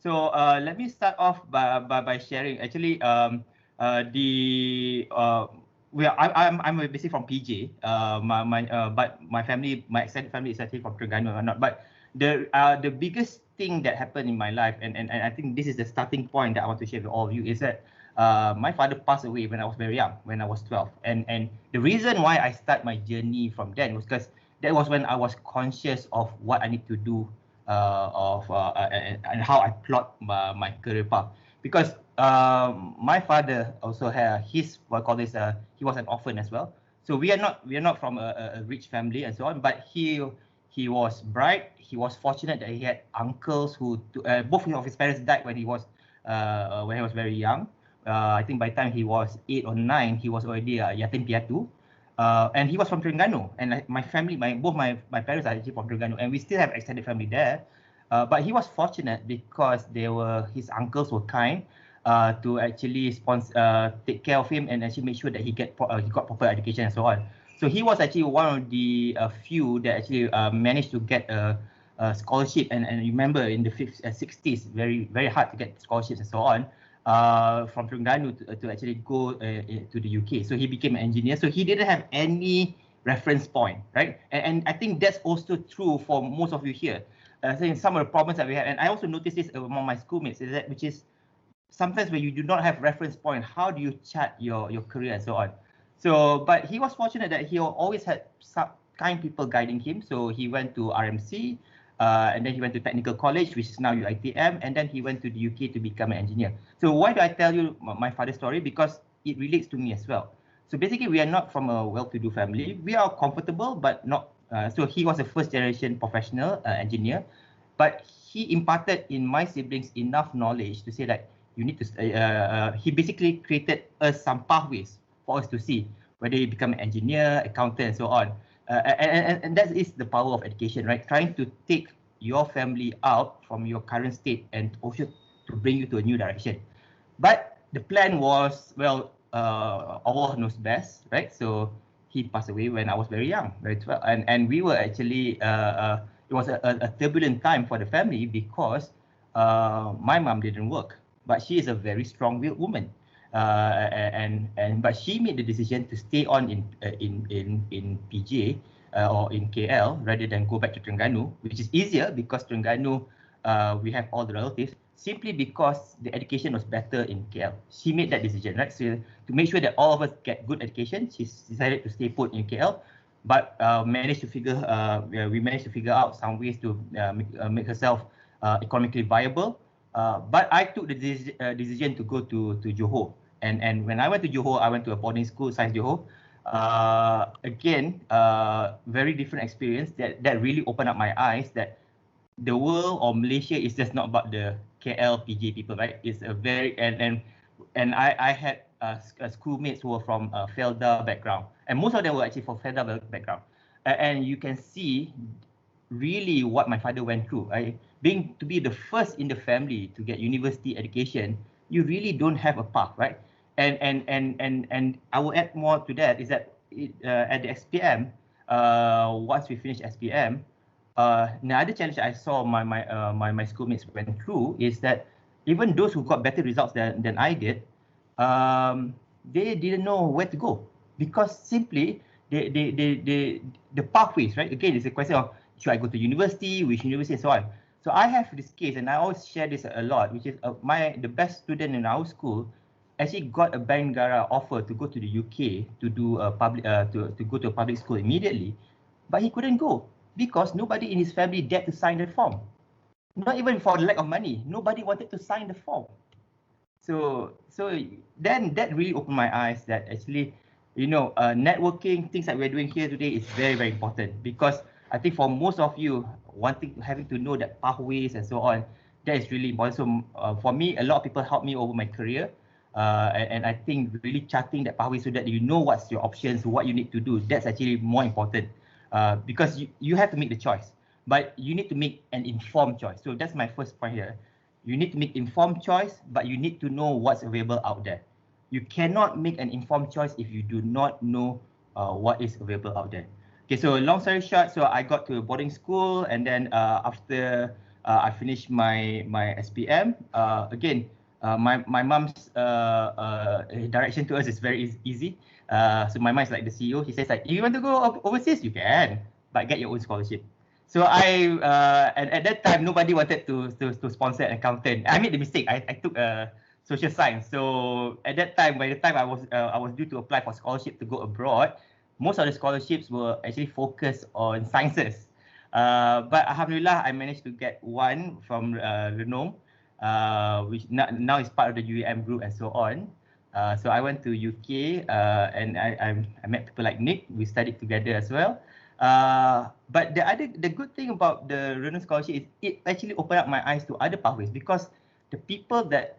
So let me start off by sharing. Actually, I'm basically from PJ. But my family, my extended family is actually from Terengganu or not. But the biggest thing that happened in my life, and I think this is the starting point that I want to share with all of you, is that my father passed away when I was very young, when I was 12. And the reason why I start my journey from then was because that was when I was conscious of what I need to do and how I plot my career path. Because my father also had his he was an orphan as well. So we are not from a rich family and so on. But he was bright. He was fortunate that he had uncles who both of his parents died when he was very young. I think by the time he was 8 or 9, he was already a yatim piatu. And he was from Terengganu, and my family, both my parents are actually from Terengganu, and we still have extended family there. But he was fortunate because his uncles were kind to actually take care of him and actually make sure that he got proper education and so on. So he was actually one of the few that actually managed to get a scholarship. And remember, in the 60s, very hard to get scholarships and so on. From Terengganu to actually go to the UK. So he became an engineer. So he didn't have any reference point, right? And I think that's also true for most of you here. I think some of the problems that we have, and I also noticed this among my schoolmates, which is sometimes when you do not have reference point, how do you chart your career and so on? So, but he was fortunate that he always had some kind people guiding him. So he went to RMC, and then he went to Technical College, which is now UiTM, and then he went to the UK to become an engineer. So why do I tell you my father's story? Because it relates to me as well. So basically, we are not from a well-to-do family. We are comfortable, but not. So he was a first-generation professional engineer, but he imparted in my siblings enough knowledge to say that you need to. He basically created us some pathways for us to see whether you become an engineer, accountant, and so on. And that is the power of education, right? Trying to take your family out from your current state and also to bring you to a new direction. But the plan was, well, Allah knows best, right? So he passed away when I was very young, very 12, and we were actually it was a turbulent time for the family because my mom didn't work, but she is a very strong-willed woman. But she made the decision to stay on in PJ or in KL rather than go back to Terengganu, which is easier because Terengganu we have all the relatives. Simply because the education was better in KL, she made that decision, right? So to make sure that all of us get good education, she decided to stay put in KL, but we managed to figure out some ways to make herself economically viable. But I took the decision to go to Johor. And when I went to Johor, I went to a boarding school, Science Johor. Again, very different experience that really opened up my eyes that the world or Malaysia is just not about the KL PJ people, right? It's a very and I had schoolmates who were from Felda background, and most of them were actually from Felda background, and you can see really what my father went through. Being to be the first in the family to get university education, you really don't have a path, right? And I will add more to that is that at the SPM, once we finish SPM, another challenge I saw my schoolmates went through is that even those who got better results than I did, they didn't know where to go because simply the pathways, right? Again, it's a question of should I go to university, which university, and so on. So I have this case, and I always share this a lot, which is the best student in our school actually got a Bank Negara offer to go to the UK to do a public to go to a public school immediately, but he couldn't go because nobody in his family dared to sign the form. Not even for the lack of money, nobody wanted to sign the form. So then that really opened my eyes that actually, networking, things that we're doing here today is very, very important because I think for most of you, having to know that pathways and so on, that is really important. So for me, a lot of people helped me over my career. And I think really charting that pathway so that you know what's your options, what you need to do, that's actually more important because you have to make the choice, but you need to make an informed choice. So that's my first point here. You need to make informed choice, but you need to know what's available out there. You cannot make an informed choice if you do not know what is available out there. Okay, so long story short, so I got to a boarding school, and then after I finished my SPM. Again, my mom's direction to us is very easy. So my mom is like the CEO. He says like, if you want to go overseas, you can, but get your own scholarship. So and at that time nobody wanted to sponsor an accountant. I made the mistake. I took social science. So at that time, by the time I was due to apply for scholarship to go abroad, most of the scholarships were actually focused on sciences. But alhamdulillah, I managed to get one from Renong, which now is part of the UEM group and so on. So I went to UK and I met people like Nick. We studied together as well. But the good thing about the Renong scholarship is it actually opened up my eyes to other pathways, because the people that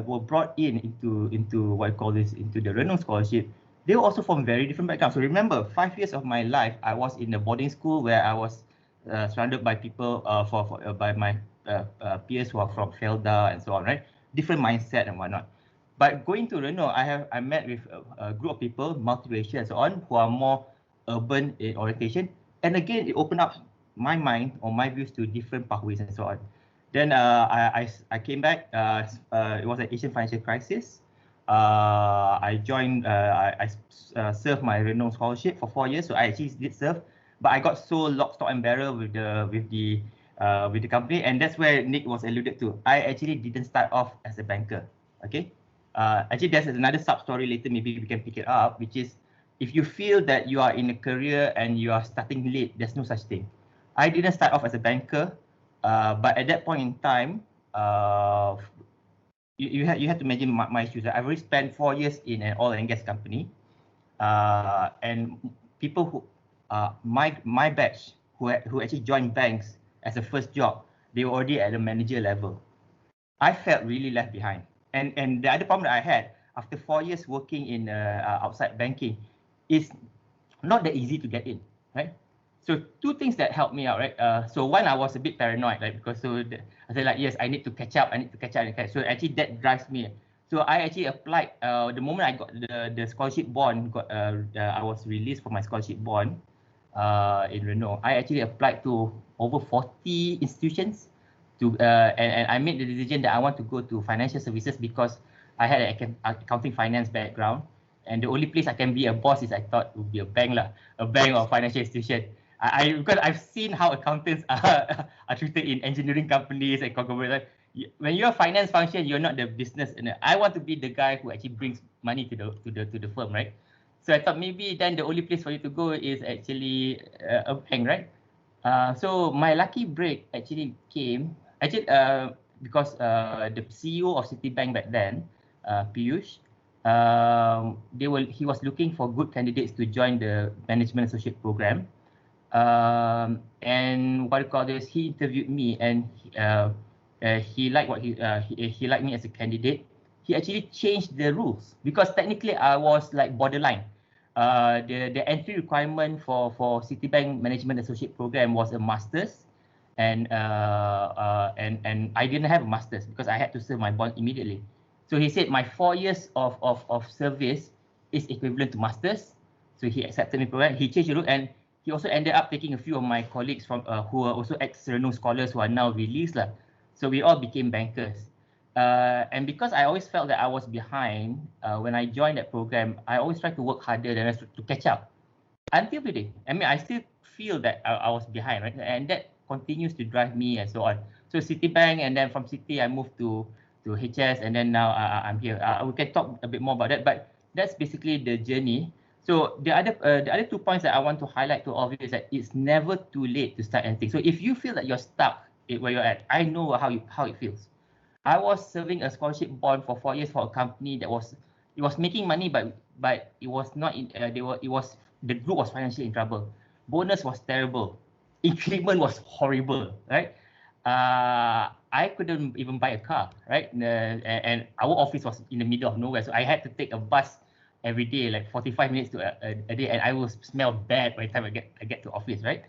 were brought into what I call this, into the Renong scholarship, they were also from very different backgrounds. So remember, 5 years of my life, I was in a boarding school where I was surrounded by people by my peers who are from Felda and so on, right? Different mindset and whatnot. But going to Renong, I met with a group of people, multiracial and so on, who are more urban in orientation. And again, it opened up my mind or my views to different pathways and so on. Then I came back. It was an Asian financial crisis. I joined. I served my Renong scholarship for 4 years, so I actually did serve. But I got so lock, stock, and barrel with the company, and that's where Nick was alluded to. I actually didn't start off as a banker. Okay. Actually, there's another sub story later. Maybe we can pick it up, which is if you feel that you are in a career and you are starting late, there's no such thing. I didn't start off as a banker, but at that point in time, you have to imagine my shoes. I've already spent 4 years in an oil and gas company, and people who my batch who actually joined banks as a first job, they were already at the manager level. I felt really left behind. And the other problem that I had after 4 years working in outside banking is not that easy to get in, right? So two things that helped me out, right? So one, I was a bit paranoid, right? Because I said like, yes, I need to catch up. So actually that drives me. So I actually applied. The moment I got the scholarship bond, I was released from my scholarship bond in Renong. I actually applied to over 40 institutions. And I made the decision that I want to go to financial services because I had an accounting finance background, and the only place I can be a boss is I thought would be a bank or financial institution. Because I've seen how accountants are treated in engineering companies and conglomerates. When you're a finance function, you're not the business. And I want to be the guy who actually brings money to the firm, right? So I thought maybe then the only place for you to go is actually a bank, right? So my lucky break actually came. Because the CEO of Citibank back then, Piyush, he was looking for good candidates to join the management associate program. And what I call this, he interviewed me, and he liked he liked me as a candidate. He actually changed the rules because technically I was like borderline. The entry requirement for Citibank Management Associate Program was a master's, and I didn't have a master's because I had to serve my bond immediately. So he said my 4 years of service is equivalent to master's. So he accepted me program. He changed the route, and he also ended up taking a few of my colleagues from who are also ex-Renong scholars who are now released lah. So we all became bankers. And because I always felt that I was behind when I joined that program, I always tried to work harder than to catch up. Until today, I mean, I still feel that I was behind, right? And that continues to drive me and so on. So Citibank, and then from Citi, I moved to HS, and then now I'm here. We can talk a bit more about that, but that's basically the journey. So the other 2 points that I want to highlight to all of you is that it's never too late to start anything. So if you feel that you're stuck where you're at, I know how it feels. I was serving a scholarship bond for 4 years for a company that was making money, but it was not in, the group was financially in trouble. Bonus was terrible. Increment was horrible, right? I couldn't even buy a car, right? And our office was in the middle of nowhere, so I had to take a bus every day, like 45 minutes to a day, and I will smell bad by the time I get to office, right?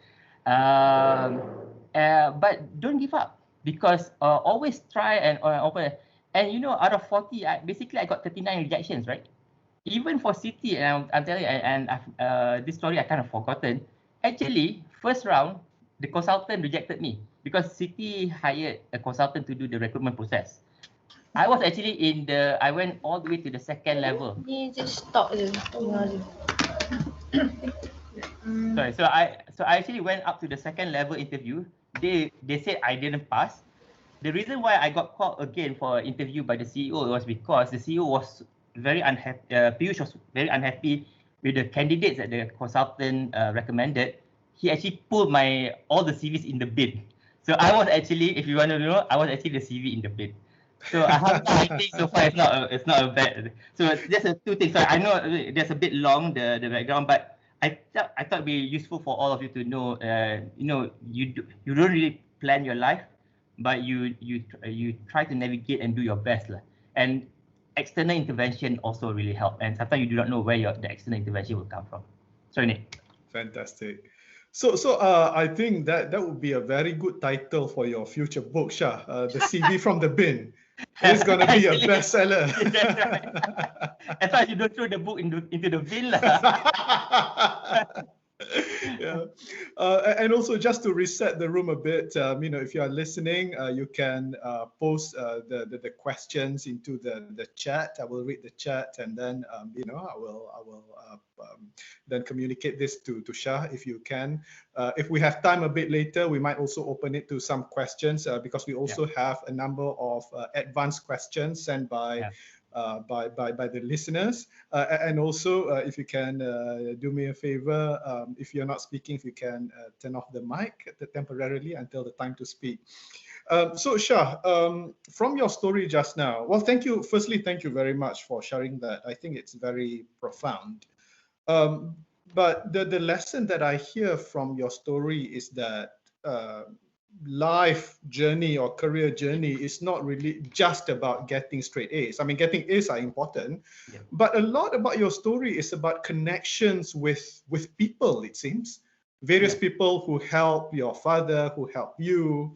But don't give up, because always try and open. And you know, out of 40, basically I got 39 rejections, right? Even for Citi, and I'm telling you, and this story I kind of forgotten. Actually, first round, the consultant rejected me. because Citi hired a consultant to do the recruitment process. I was actually I went all the way to the second level. Ni just stop je. Sorry, so I actually went up to the second level interview. They said I didn't pass. The reason why I got called again for an interview by the CEO was because the CEO was very unhappy. Piyush was very unhappy with the candidates that the consultant recommended. He actually pulled all the CVs in the bin. So I was actually, if you want to know, I was actually the CV in the bin. So I think so far it's not a bad. So there's two things. So I know there's a bit long the background, but I thought it'd be useful for all of you to know. You don't really plan your life, but you try to navigate and do your best lah. And external intervention also really help. And sometimes you do not know where the external intervention will come from. Sorry, Nick. Fantastic. So I think that would be a very good title for your future book, Shah. The CV from the bin. It's going to be a bestseller. As long as you don't throw the book into the bin lah. Yeah. And also just to reset the room a bit, if you are listening, you can post the questions into the chat. I will read the chat, and then I will then communicate this to Shah if you can. If we have time a bit later, we might also open it to some questions because we also have a number of advanced questions sent by the listeners, and also if you can do me a favor, if you're not speaking, if you can turn off the mic temporarily until the time to speak. So Shah, from your story just now, well, thank you. Firstly, thank you very much for sharing that. I think it's very profound. But the lesson that I hear from your story is that life journey or career journey is not really just about getting straight A's. I mean, getting A's are important, but a lot about your story is about connections with people, it seems. Various people who help your father, who help you.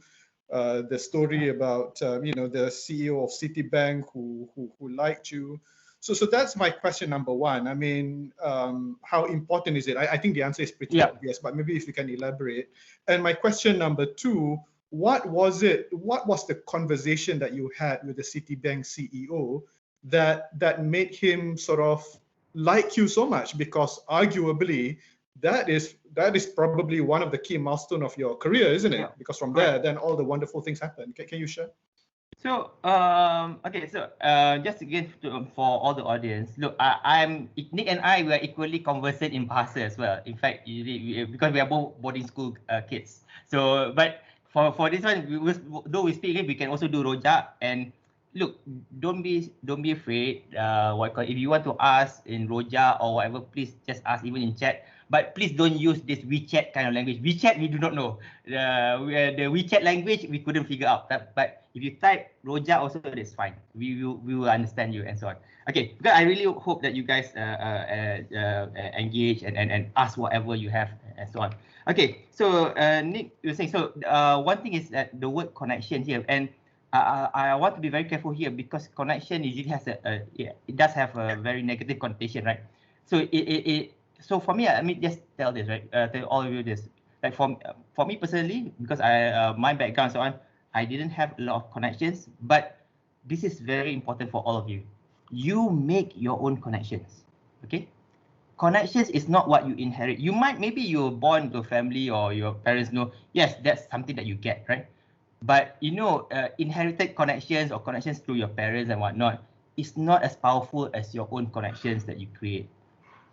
The story about the CEO of Citibank who liked you. So that's my question number one. I mean, how important is it? I think the answer is pretty obvious, but maybe if you can elaborate. And my question number two, what was the conversation that you had with the Citibank CEO that made him sort of like you so much? Because arguably, that is probably one of the key milestones of your career, isn't it? Because from there, then all the wonderful things happen. Can you share? So, just to give for all the audience, look, Nick and I were equally conversant in Bahasa as well. In fact, because we are both boarding school kids. So, but for this one, though we speak English, we can also do rojak. And look, don't be afraid. If you want to ask in rojak or whatever, please just ask even in chat. But please don't use this WeChat kind of language. WeChat, we do not know. The WeChat language, we couldn't figure out. But if you type rojak also, that's fine. We will understand you and so on. Okay, because I really hope that you guys engage and ask whatever you have and so on. Okay, so Nick, you were saying, so one thing is that the word connection here, and I want to be very careful here because connection usually has it does have a very negative connotation, right? So so for me, let me just tell this, right? Tell all of you this. Like for me personally, because my background and so on, I didn't have a lot of connections, but this is very important for all of you. You make your own connections, okay? Connections is not what you inherit. Maybe you're born to a family or your parents know, yes, that's something that you get, right? But inherited connections or connections through your parents and whatnot is not as powerful as your own connections that you create.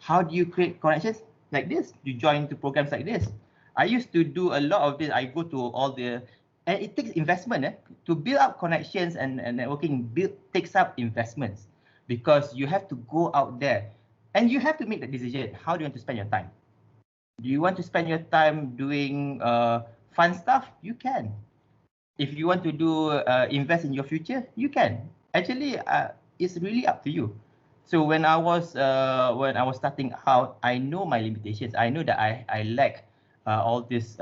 How do you create connections? Like this, you join to programs like this. I used to do a lot of this. I go to all and it takes investment. To build up connections and networking takes up investments because you have to go out there and you have to make the decision. How do you want to spend your time? Do you want to spend your time doing fun stuff? You can. If you want to invest in your future, you can. Actually, it's really up to you. So when I was starting out, I know my limitations. I know that I lack all these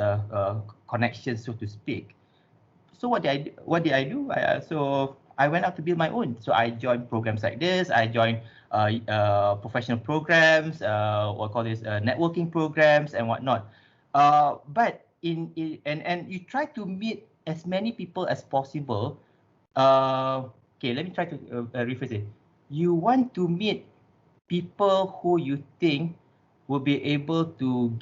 connections, so to speak. So what did I do? So I went out to build my own. So I joined programs like this. I joined professional programs, networking programs and whatnot. But and you try to meet as many people as possible. Okay, let me try to rephrase it. You want to meet people who you think will be able to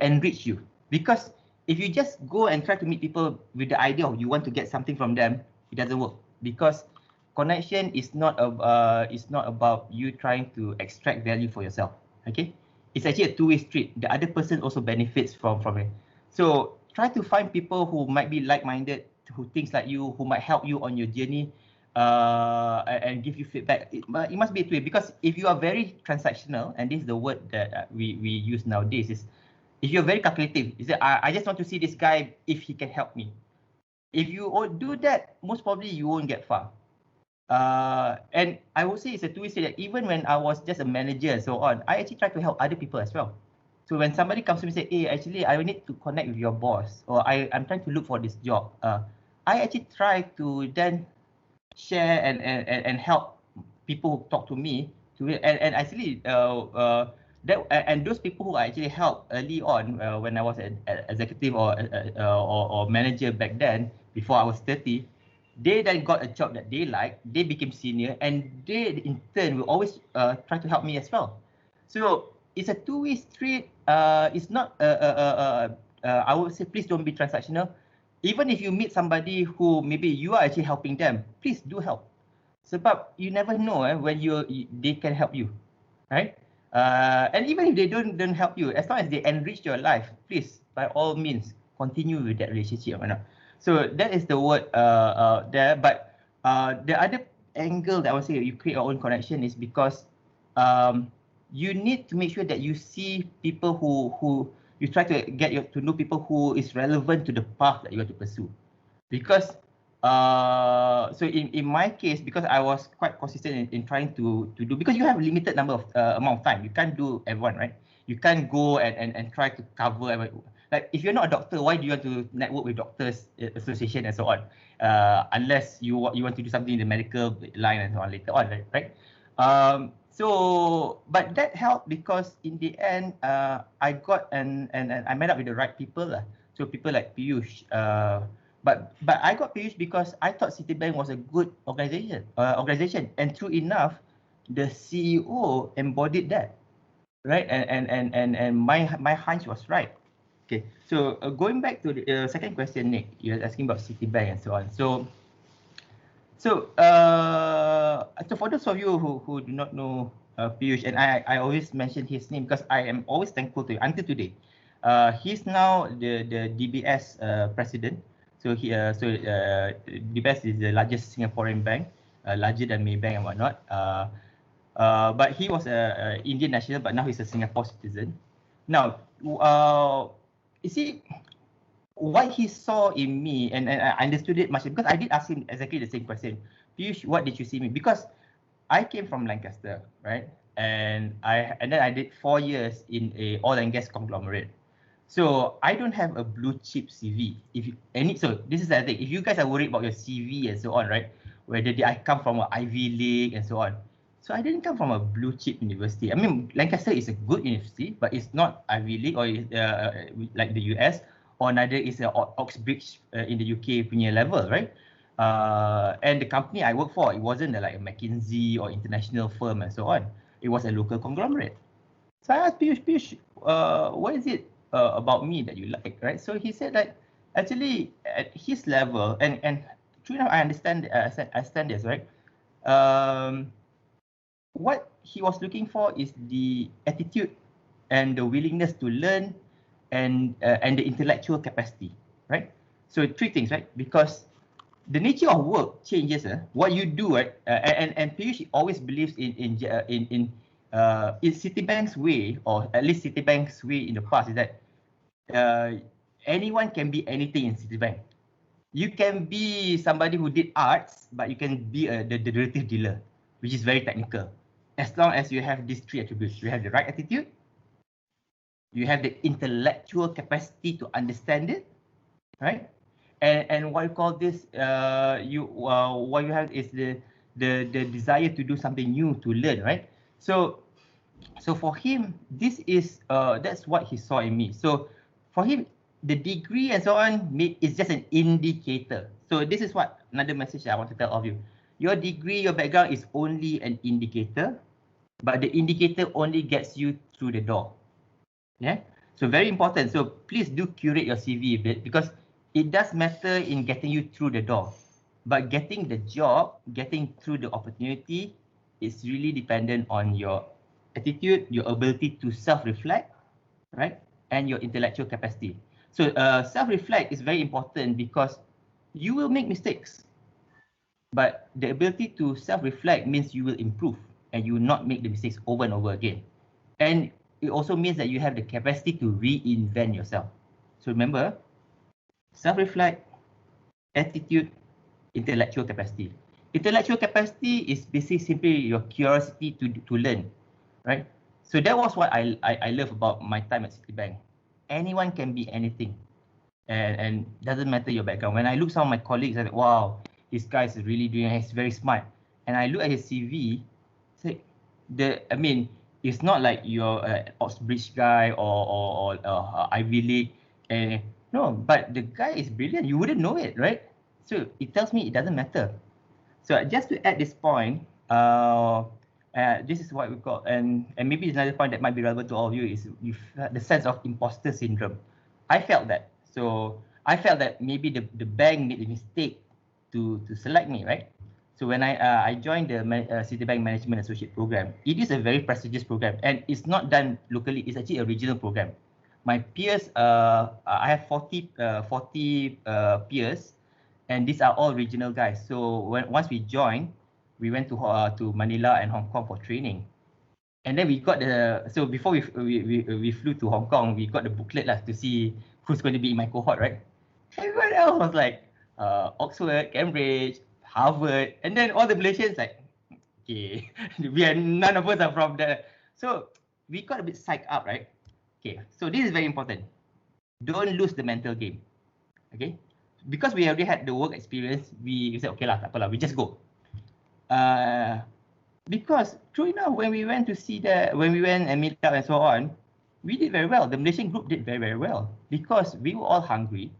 enrich you. Because if you just go and try to meet people with the idea of you want to get something from them, it doesn't work. Because connection is not about you trying to extract value for yourself. Okay, it's actually a two-way street. The other person also benefits from it. So try to find people who might be like-minded, who thinks like you, who might help you on your journey, and give you feedback. It must be a two-way, because if you are very transactional, and this is the word that we use nowadays, is if you're very calculative, is that I just want to see this guy if he can help me. If you all do that, most probably you won't get far. And I would say it's a two-way street. That even when I was just a manager and so on, I actually try to help other people as well. So when somebody comes to me and say, hey, actually, I need to connect with your boss, or I'm trying to look for this job, I actually try to then share and help people who talk to me and actually and those people who I actually helped early on when I was an executive or manager back then, before I was 30, they then got a job that they like, they became senior, and they in turn will always try to help me as well. So it's a two-way street. It's not I would say, please don't be transactional. Even if you meet somebody who maybe you are actually helping them, please do help. Sebab you never know when they can help you, right? And even if they don't help you, as long as they enrich your life, please, by all means, continue with that relationship. So that is the word there. But the other angle that I would say you create your own connection is because you need to make sure that you see people who you try to get to know people who is relevant to the path that you want to pursue. Because so in my case, because I was quite consistent in trying to do, because you have a limited number of amount of time, you can't do everyone, right? You can't go and try to cover everyone. Like if you're not a doctor, why do you want to network with doctors association and so on? Unless you want to do something in the medical line and so on later on, right? So but that helped because in the end I got and I met up with the right people lah. So people like Piyush, but I got Piyush because I thought Citibank was a good organization, and true enough, the CEO embodied that, right? And my hunch was right. Okay, so going back to the second question, Nick, you were asking about Citibank and so on. So for those of you who do not know Piyush, and I always mention his name because I am always thankful to him until today. He's now the DBS president. So DBS is the largest Singaporean bank, larger than Maybank and whatnot. But he was a Indian national, but now he's a Singapore citizen. Now, you see, what he saw in me, and I understood it much because I did ask him exactly the same question. Piyush, what did you see me? Because I came from Lancaster, right? And then I did 4 years in a oil and gas conglomerate. So I don't have a blue chip CV. So this is the thing. If you guys are worried about your CV and so on, right? Whether I come from an Ivy League and so on. So I didn't come from a blue chip university. I mean, Lancaster is a good university, but it's not Ivy League or like the US, or neither is Oxbridge in the UK punya level, right? And the company I work for, it wasn't like a McKinsey or international firm and so on. It was a local conglomerate. So I asked Piyush, what is it about me that you like, right? So he said that actually at his level, and true enough, I understand this, right? What he was looking for is the attitude and the willingness to learn and the intellectual capacity, right? So 3 things, right? Because the nature of work changes. What you do, right? And Piyush always believes in Citibank's way, or at least Citibank's way in the past, is that anyone can be anything in Citibank. You can be somebody who did arts, but you can be the derivative dealer, which is very technical. As long as you have these 3 attributes, you have the right attitude, you have the intellectual capacity to understand it, right? And what you call this, what you have is the desire to do something new, to learn, right? So for him, this is that's what he saw in me. So For him, the degree and so on is just an indicator. So this is what another message I want to tell all of you. Your degree, your background is only an indicator, but the indicator only gets you through the door. Yeah. So very important. So please do curate your CV a bit, because it does matter in getting you through the door. But getting the job, getting through the opportunity is really dependent on your attitude, your ability to self-reflect, right? And your intellectual capacity. So self-reflect is very important because you will make mistakes. But the ability to self-reflect means you will improve and you will not make the mistakes over and over again. And it also means that you have the capacity to reinvent yourself. So remember, self-reflect, attitude, intellectual capacity. Intellectual capacity is basically simply your curiosity to learn, right? So that was what I love about my time at Citibank. Anyone can be anything, and doesn't matter your background. When I look some of my colleagues, I said, wow, this guy is really doing, he's very smart. And I look at his CV, say, it's not like you're an Oxbridge guy or Ivy League. No, but the guy is brilliant. You wouldn't know it, right? So it tells me it doesn't matter. So just to add this point, this is what we call, and maybe another point that might be relevant to all of you is the sense of imposter syndrome. I felt that. So I felt that maybe the bank made a mistake to select me, right? So when I joined the Citibank Management Associate Program, it is a very prestigious program, and it's not done locally. It's actually a regional program. My peers, I have 40 peers, and these are all regional guys. So once we joined, we went to Manila and Hong Kong for training, and then we got so before we flew to Hong Kong, we got the booklet to see who's going to be in my cohort, right? Everyone else was like Oxford, Cambridge, Harvard, and then all the Malaysians like, okay, none of us are from there. So we got a bit psyched up, right? Okay, so this is very important. Don't lose the mental game. Okay, because we already had the work experience, we said, okay lah, tak apalah, we just go. Because true enough, when we went and meet up and so on, we did very well. The Malaysian group did very, very well because we were all hungry.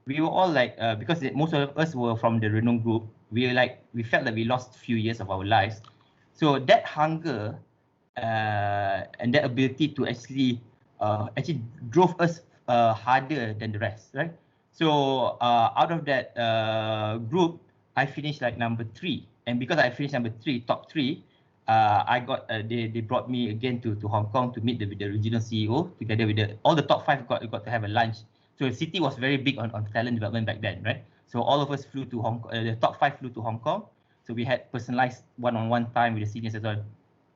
We were all like, because most of us were from the Renung group, we felt that we lost a few years of our lives. So that hunger and that ability to actually drove us harder than the rest, right? So out of that group, I finished like number 3, and because I finished number 3, top 3, I got they brought me again to Hong Kong to meet the regional CEO together with all the top 5 got to have a lunch. So the city was very big on talent development back then, right? So all of us flew to Hong Kong. The top 5 flew to Hong Kong. So we had personalized one-on-one time with the seniors as well.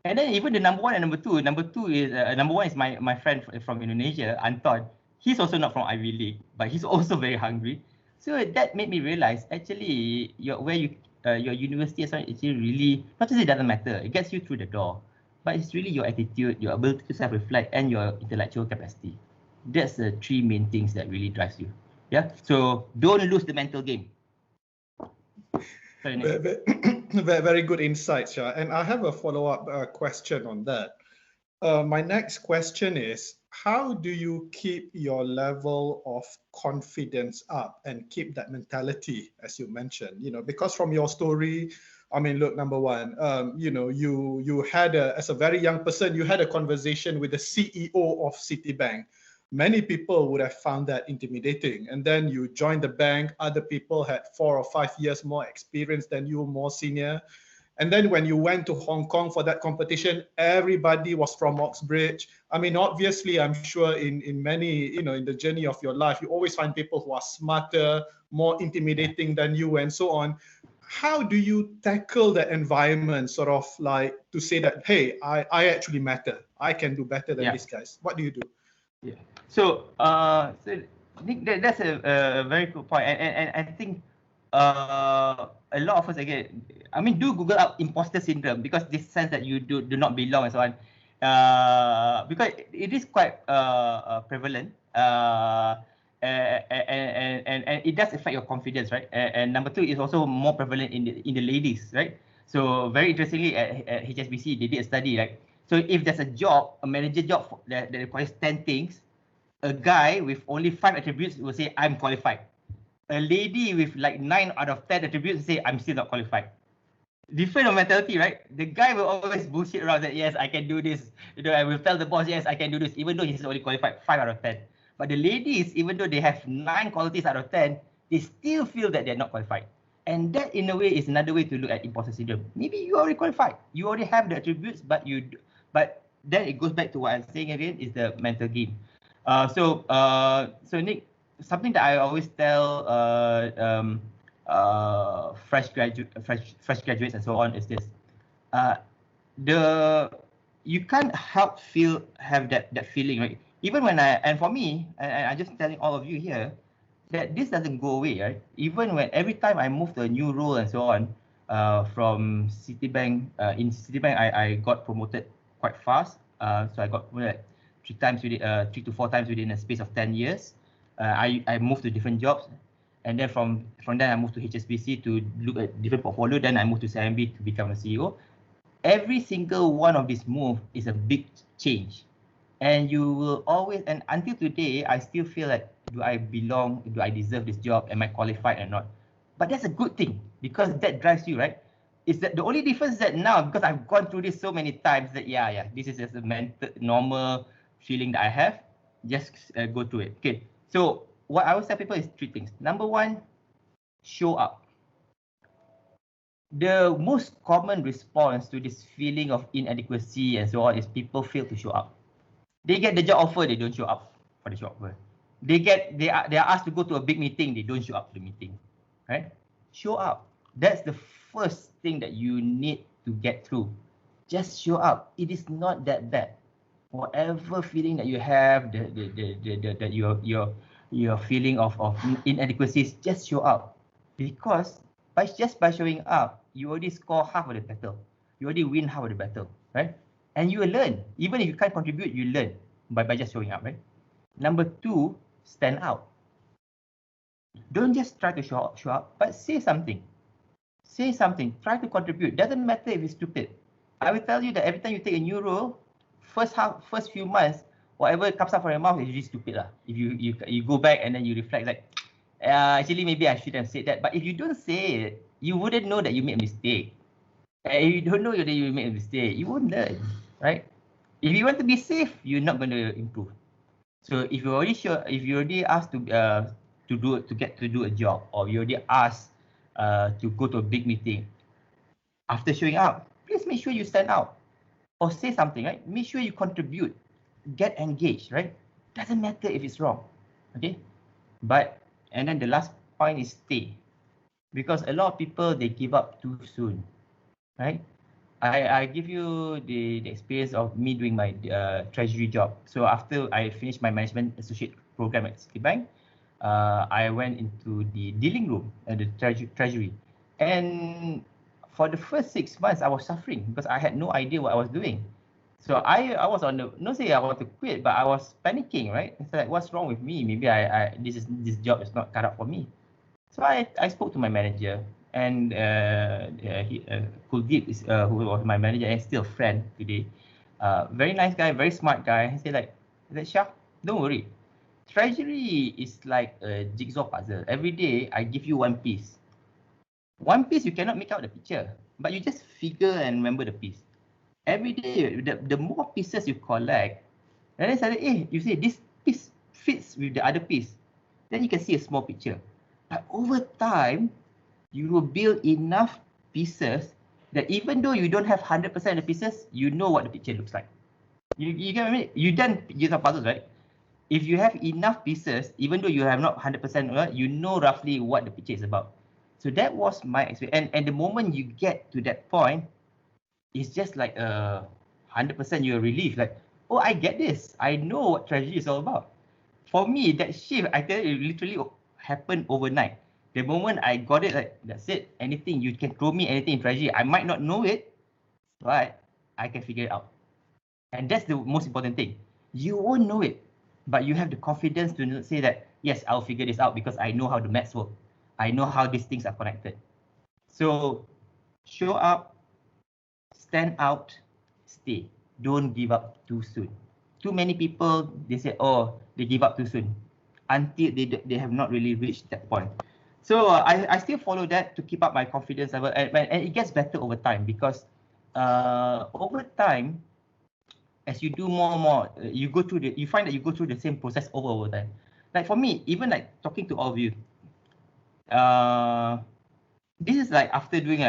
And then even the number 1 and number 2. Number 2 is number 1 is my friend from Indonesia, Anton. He's also not from Ivy League, but he's also very hungry. So that made me realize actually your university as well actually really, not to say it doesn't matter, it gets you through the door, but it's really your attitude, your ability to self-reflect, and your intellectual capacity. That's the 3 main things that really drives you. Yeah. So don't lose the mental game. Very good insights, Shah. And I have a follow-up question on that. My next question is, how do you keep your level of confidence up and keep that mentality, as you mentioned? Because from your story, I mean, look, number 1, you had as a very young person, you had a conversation with the CEO of Citibank. Many people would have found that intimidating. And then you joined the bank. Other people had 4 or 5 years more experience than you, more senior. And then when you went to Hong Kong for that competition, everybody was from Oxbridge. I mean, obviously, I'm sure in many, in the journey of your life, you always find people who are smarter, more intimidating than you, and so on. How do you tackle the environment, sort of like to say that, hey, I actually matter. I can do better than these guys. What do you do? Yeah. So, Nick, that's a very good point, and I think a lot of us again, I mean, do Google up imposter syndrome, because this sense that you do not belong and so on, because it is quite prevalent, and it does affect your confidence, right? And number 2 is also more prevalent in the ladies, right? So very interestingly, at HSBC, they did a study, right? So if there's a job, a manager job that requires 10 things, A guy with only 5 attributes will say, I'm qualified. A lady with like 9 out of 10 attributes will say, I'm still not qualified. Different mentality, right? The guy will always bullshit around that, yes, I can do this. You know, I will tell the boss, yes, I can do this, even though he's only qualified 5 out of 10. But the ladies, even though they have 9 qualities out of 10, they still feel that they're not qualified. And that, in a way, is another way to look at imposter syndrome. Maybe you already qualified, you already have the attributes, but then it goes back to what I'm saying again, is the mental game. So Nick, something that I always tell fresh graduates and so on is this: you can't help have that feeling, right? Even when for me, and I'm just telling all of you here that this doesn't go away, right? Even when every time I move to a new role and so on, from Citibank, in Citibank I got promoted quite fast. So I got promoted 3 to 4 times within a space of 10 years. I moved to different jobs, and then from there I moved to HSBC to look at different portfolio. Then I moved to CIMB to become a CEO. Every single one of these moves is a big change, and you will always, and until today, I still feel like, do I belong? Do I deserve this job? Am I qualified or not? But that's a good thing, because that drives you, right? Is that the only difference is that now, because I've gone through this so many times, that this is just a normal feeling that I have. Just go through it. Okay. So what I always tell people is 3 things. Number 1, show up. The most common response to this feeling of inadequacy and so on is people fail to show up. They get the job offer, they don't show up for the job offer. They are asked to go to a big meeting, they don't show up to the meeting. Right? Show up. That's the first thing that you need to get through. Just show up. It is not that bad. Whatever feeling that you have, that your feeling of inadequacies, just show up. Because just by showing up, you already score half of the battle. You already win half of the battle, right? And you will learn. Even if you can't contribute, you learn by just showing up, right? Number 2, stand out. Don't just try to show up, but say something. Say something. Try to contribute. Doesn't matter if it's stupid. I will tell you that every time you take a new role, first few months, whatever comes out from your mouth is usually stupid lah. If you go back and then you reflect like, actually maybe I shouldn't have said that. But if you don't say it, you wouldn't know that you made a mistake. If you don't know that you made a mistake, you won't learn, right? If you want to be safe, you're not going to improve. So if you already asked to get to do a job, or you already asked to go to a big meeting, after showing up, please make sure you stand out or say something, right? Make sure you contribute, get engaged, right? Doesn't matter if it's wrong, okay? And then the last point is stay, because a lot of people, they give up too soon, right? I give you the experience of me doing my treasury job. So after I finished my management associate program at Citibank, I went into the dealing room at the treasury. And for the first 6 months, I was suffering because I had no idea what I was doing. So I was on the, not say I want to quit, but I was panicking, right? It's like, what's wrong with me? Maybe this job is not cut out for me. So I spoke to my manager, and Kuldeep is who was my manager and still a friend today. Very nice guy, very smart guy. He said like, Shah, don't worry. Treasury is like a jigsaw puzzle. Every day I give you one piece. One piece you cannot make out the picture, but you just figure and remember the piece. Every day, the more pieces you collect, and then suddenly, you see this piece fits with the other piece. Then you can see a small picture. But over time, you will build enough pieces that even though you don't have 100% of the pieces, you know what the picture looks like. You get what I mean? You done jigsaw puzzles, right? If you have enough pieces, even though you have not 100%, you know roughly what the picture is about. So that was my experience. And the moment you get to that point, it's just like 100% you're relieved. Like, oh, I get this. I know what treasury is all about. For me, that shift, I tell you, it literally happened overnight. The moment I got it, like, that's it. Anything, you can throw me anything in treasury. I might not know it, but I can figure it out. And that's the most important thing. You won't know it, but you have the confidence to say that, yes, I'll figure this out because I know how the maths work. I know how these things are connected. So show up, stand out, stay. Don't give up too soon. too many people, they say, oh, they give up too soon, until they have not really reached that point. So I still follow that to keep up my confidence level, and it gets better over time, because over time, as you do more and more, you find that you go through the same process over time. Like for me, even like talking to all of you, this is like after doing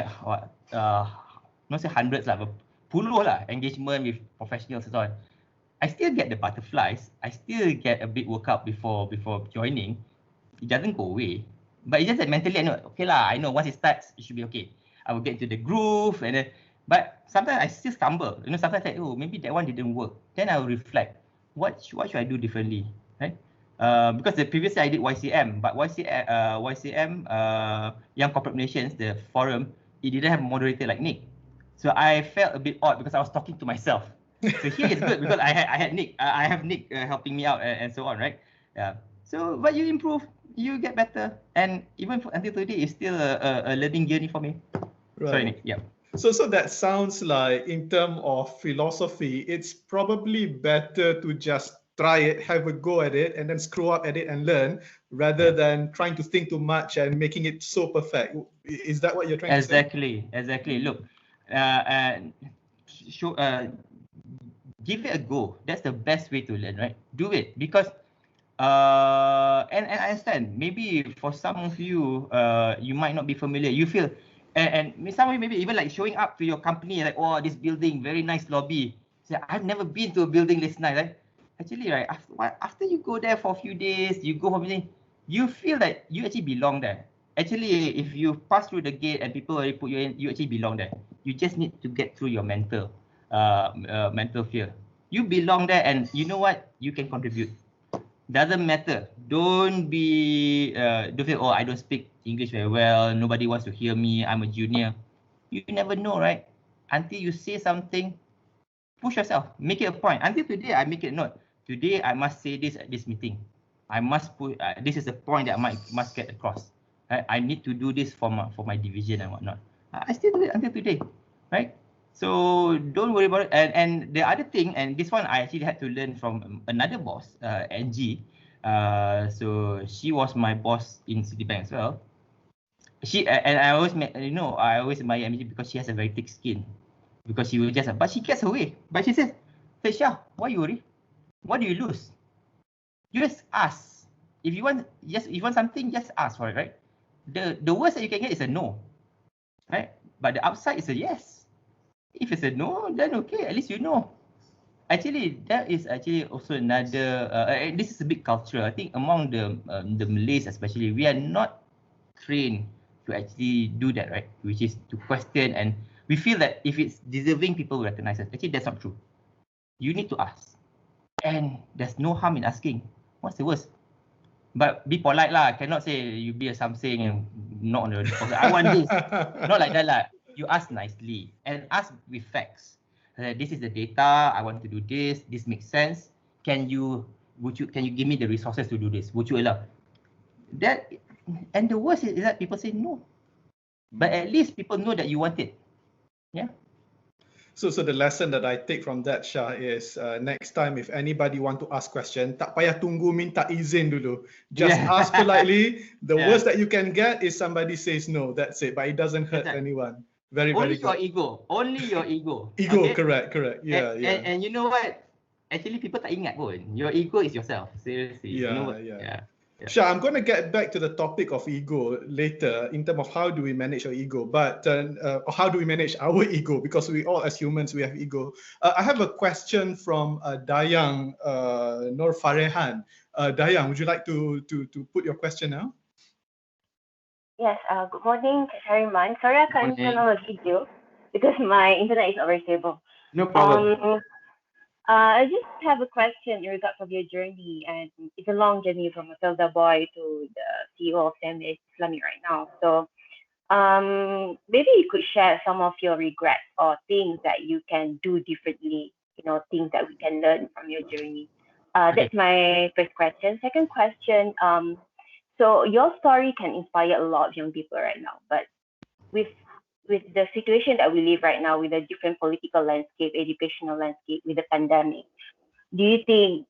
not say hundreds lah, but puluh lah engagement with professionals and so on. I still get the butterflies. I still get a bit workout before joining. It doesn't go away, but it's just that mentally I know, okay lah, I know once it starts, it should be okay. I will get into the groove, and then, but sometimes I still stumble. You know, sometimes I say, oh, maybe that one didn't work. Then I will reflect, what should I do differently, right? Because the previous I did YCM, but YCM, Young Corporate Nations, the forum, it didn't have a moderator like Nik. So I felt a bit odd because I was talking to myself. So here it's good because I had Nik, I have Nik helping me out, and so on, right? Yeah. So, but you improve, you get better, and even until today, it's still a learning journey for me. Right. Sorry, Nik. Yeah. So that sounds like, in terms of philosophy, it's probably better to just try it, have a go at it, and then screw up at it and learn, rather than trying to think too much and making it so perfect. Is that what you're trying to say? Exactly. Look, give it a go. That's the best way to learn, right? Do it, because and I understand, maybe for some of you, you might not be familiar. You feel, and some of you maybe even like showing up to your company, like, oh, this building, very nice lobby. Say, I've never been to a building this nice, right? Actually, right, after you go there for a few days, you go for meeting, you feel that you actually belong there. Actually, if you pass through the gate and people already put you in, you actually belong there. You just need to get through your mental fear. You belong there, and you know what? You can contribute. Doesn't matter. Don't feel, oh, I don't speak English very well. Nobody wants to hear me. I'm a junior. You never know, right? Until you say something, push yourself. Make it a point. Until today, I make it a note. Today, I must say this at this meeting. I must put. This is the point that I must get across. Right? I need to do this for my division and whatnot. I still do it until today, right? So don't worry about it. And the other thing, and this one I actually had to learn from another boss, NG. So she was my boss in Citibank as well. I always admire MG because she has a very thick skin. Because she will just, but she gets away. But she says, "Hey Shah, why you worry? What do you lose? You just ask. If you want something, just ask for it, right? The worst that you can get is a no, right? But the upside is a yes. If it's a no, then okay, at least you know." Actually, that is actually also another. This is a big culture. I think among the Malays, especially, we are not trained to actually do that, right? Which is to question, and we feel that if it's deserving, people will recognize us. Actually, that's not true. You need to ask, and there's no harm in asking. What's the worst? But be polite lah. Cannot say you be a something and not on the. I want this. Not like that lah. You ask nicely and ask with facts. This is the data. I want to do this. This makes sense. Can you give me the resources to do this? Would you allow? That, and the worst is that people say no. But at least people know that you want it. Yeah. So the lesson that I take from that, Shah, is next time if anybody want to ask question, tak payah tunggu minta izin dulu. Just ask politely. The worst that you can get is somebody says no. That's it. But it doesn't hurt anyone. Very Only good. Only your ego. Ego, okay? Correct. Yeah. And you know what? Actually, people tak ingat pun. Your ego is yourself. Seriously. Yeah, you know what? Yeah. Shah, I'm going to get back to the topic of ego later in terms of how do we manage our ego, but how do we manage our ego? Because we all, as humans, we have ego. I have a question from Dayang Nur Farehan. Dayang, would you like to put your question now? Yes, good morning, Shahriman. Sorry I can't turn on the video because my internet is not very stable. No problem. I just have a question in regards of your journey, and it's a long journey from a Felda boy to the CEO of CIMB Islamic right now. So maybe you could share some of your regrets or things that you can do differently, things that we can learn from your journey. That's my first question. Second question, so your story can inspire a lot of young people right now, but with the situation that we live right now, with the different political landscape, educational landscape, with the pandemic, do you think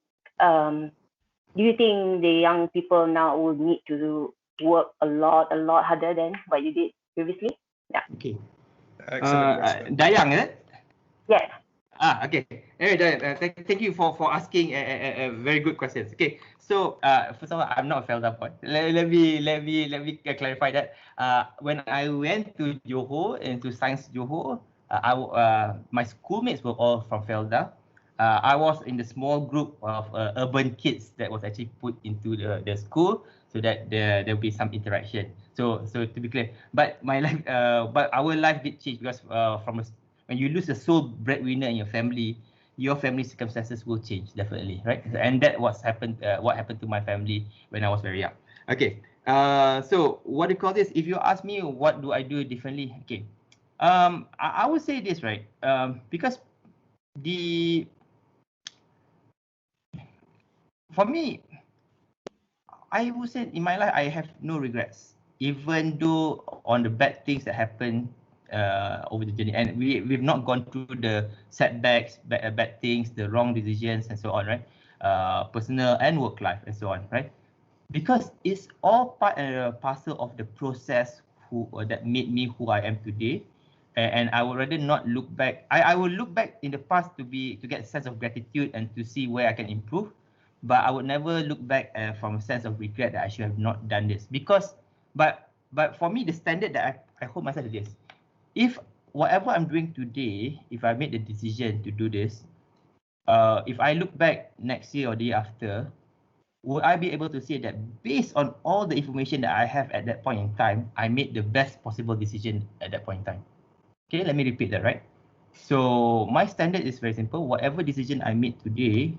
the young people now will need to work a lot harder than what you did previously? Yeah. Okay. Excellent question. Dayang, is it? Yes. Okay. Anyway, thank you for asking a very good questions. Okay. So, first of all, I'm not a Felda boy. Let me clarify that. When I went to Johor and to Science Johor, my schoolmates were all from Felda. I was in the small group of urban kids that was actually put into the school so that there will be some interaction. So to be clear, but our life did change because when you lose the sole breadwinner in your family circumstances will change definitely, right? And that what happened to my family when I was very young. Okay. So what do you call this? If you ask me what do I do differently, okay. I would say this, right? Because for me, I would say in my life I have no regrets, even though on the bad things that happen over the journey, and we've not gone through the setbacks, bad things, the wrong decisions, and so on, right? Personal and work life, and so on, right? Because it's all part and parcel of the process that made me who I am today, and I would rather not look back. I will look back in the past to get a sense of gratitude and to see where I can improve, but I would never look back from a sense of regret that I should have not done this. Because, but for me, the standard that I hold myself to this: if whatever I'm doing today, if I made the decision to do this, if I look back next year or the year after, would I be able to say that based on all the information that I have at that point in time, I made the best possible decision at that point in time? Okay, let me repeat that, right? So my standard is very simple. Whatever decision I made today,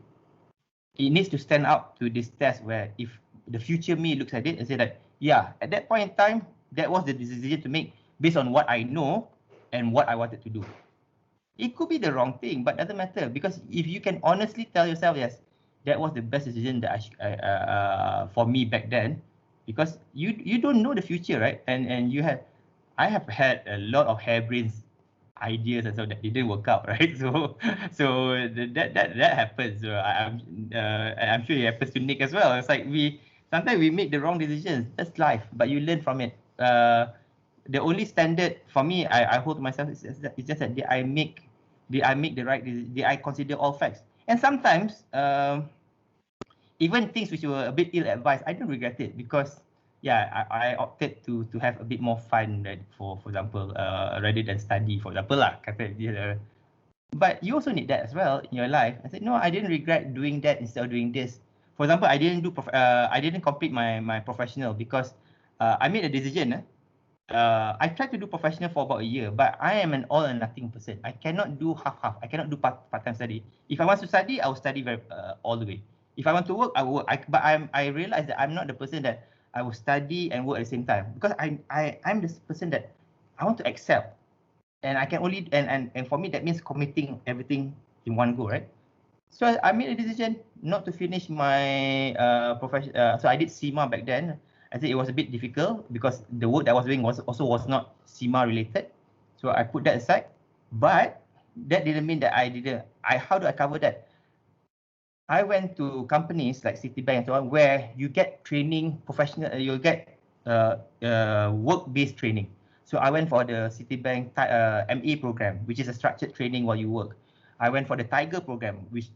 it needs to stand up to this test where if the future me looks at it and say that, yeah, at that point in time, that was the decision to make based on what I know and what I wanted to do. It could be the wrong thing, but doesn't matter, because if you can honestly tell yourself, yes, that was the best decision that for me back then, because you don't know the future, right? And I have had a lot of harebrained ideas and so that didn't work out, right? So that happens. So I'm sure it happens to Nick as well. It's like sometimes we make the wrong decisions. That's life, but you learn from it. The only standard for me I hold to myself is just that did I make the right decision? Did I consider all facts? And sometimes even things which were a bit ill-advised, I don't regret it, because yeah, I opted to have a bit more fun, for example, rather than study, for example lah. But you also need that as well in your life. I said no, I didn't regret doing that instead of doing this. For example, I didn't complete my professional because I made a decision. I tried to do professional for about a year, but I am an all or nothing person. I cannot do half. I cannot do part-time study. If I want to study, I will study all the way. If I want to work, I will work. But I realize that I'm not the person that I will study and work at the same time, because I'm the person that I want to excel, and I can only and for me that means committing everything in one go, right? So I made a decision not to finish my profession. So I did CIMA back then. I think it was a bit difficult because the work that I was doing was not CIMA related. So I put that aside. But that didn't mean that how do I cover that? I went to companies like Citibank and so on, where you get training, you get work-based training. So I went for the Citibank MA program, which is a structured training while you work. I went for the Tiger program, which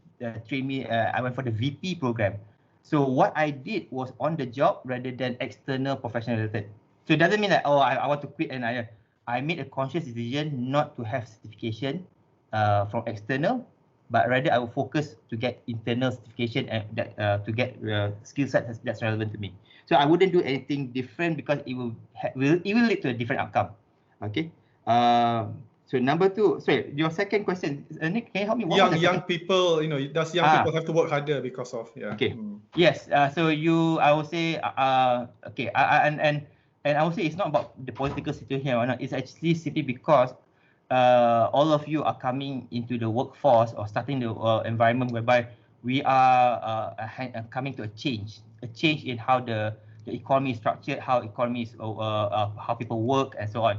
trained me. I went for the VP program. So what I did was on the job rather than external professional related. So it doesn't mean that, oh, I want to quit, and I made a conscious decision not to have certification from external, but rather I will focus to get internal certification and that to get skill set that's relevant to me. So I wouldn't do anything different because it will lead to a different outcome. Okay. So number two, sorry, your second question, Nick, can you help me? Young people, does young people have to work harder because of Okay. Yes. So I would say okay. And I would say it's not about the political situation or not. It's actually simply because all of you are coming into the workforce or starting the environment whereby we are coming to a change in how the economy is structured, how economies, how people work, and so on.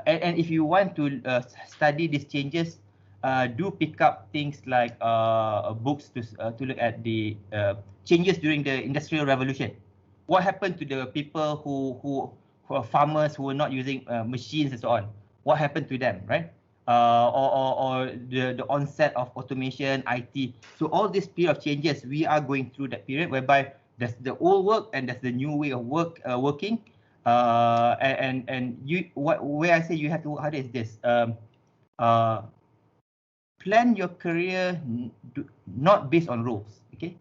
And if you want to study these changes, do pick up things like books to look at the changes during the Industrial Revolution. What happened to the people who are farmers who were not using machines and so on? What happened to them, right? Or the onset of automation, IT. So all this period of changes, we are going through that period whereby there's the old work and there's the new way of working. And where I say you have to work harder is this. Plan your career not based on roles, okay?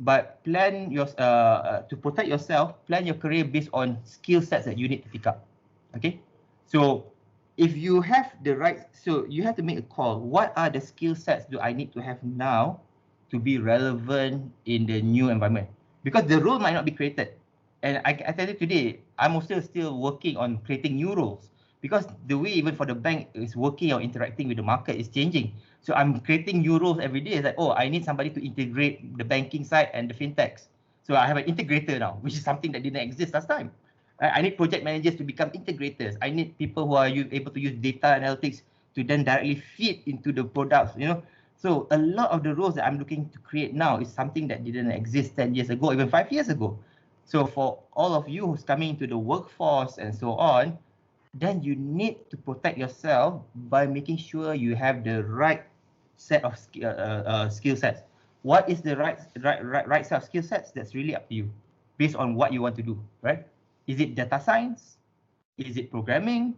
But plan your to protect yourself. Plan your career based on skill sets that you need to pick up, okay? So if you have the right, so you have to make a call. What are the skill sets do I need to have now to be relevant in the new environment? Because the role might not be created. And I tell you today, I'm also still working on creating new roles because the way even for the bank is working or interacting with the market is changing. So I'm creating new roles every day. It's like, oh, I need somebody to integrate the banking side and the fintechs. So I have an integrator now, which is something that didn't exist last time. I need project managers to become integrators. I need people who are able to use data analytics to then directly feed into the products, you know. So a lot of the roles that I'm looking to create now is something that didn't exist 10 years ago, even 5 years ago. So for all of you who's coming into the workforce and so on, then you need to protect yourself by making sure you have the right set of skill sets. What is the right set of skill sets? That's really up to you, based on what you want to do, right? Is it data science? Is it programming?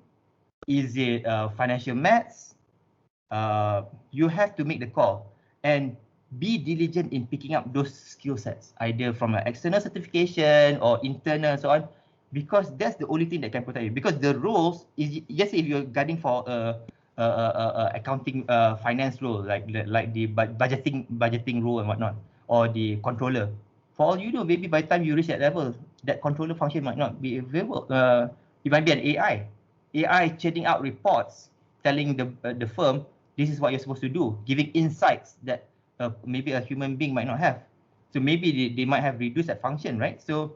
Is it financial maths? You have to make the call and be diligent in picking up those skill sets, either from an external certification or internal and so on, because that's the only thing that can protect you. Because the roles is just if you're guarding for accounting finance role like the budgeting role and whatnot, or the controller. For all you know, maybe by the time you reach that level, that controller function might not be available. It might be an AI churning out reports telling the firm this is what you're supposed to do, giving insights that maybe a human being might not have. So maybe they might have reduced that function, right? So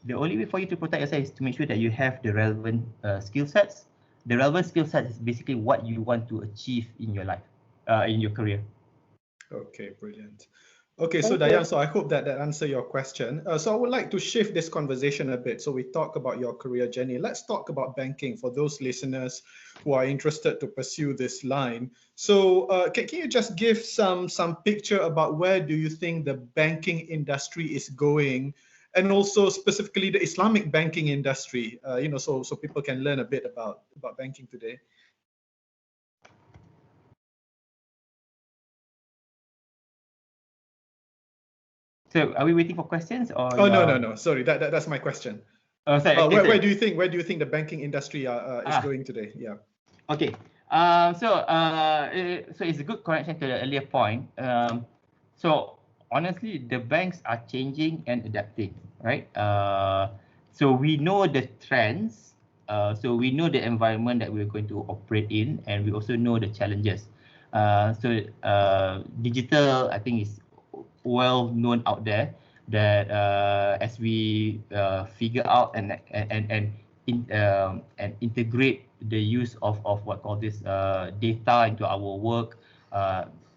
the only way for you to protect yourself is to make sure that you have the relevant skill sets. The relevant skill set is basically what you want to achieve in your life, in your career. Okay, brilliant. Okay, so Dayan, so I hope that answered your question. So I would like to shift this conversation a bit. So we talk about your career journey. Let's talk about banking for those listeners who are interested to pursue this line. So can you just give some picture about where do you think the banking industry is going, and also specifically the Islamic banking industry? So people can learn a bit about banking today. So are we waiting for questions or? Oh no. Sorry, that's my question. Oh, sorry. Okay, where do you think the banking industry is going today? Yeah. Okay. So it's a good connection to the earlier point. So honestly, the banks are changing and adapting, right? So we know the trends. So we know the environment that we're going to operate in, and we also know the challenges. Digital, I think, is well known out there that as we figure out and integrate the use of what call this data into our work,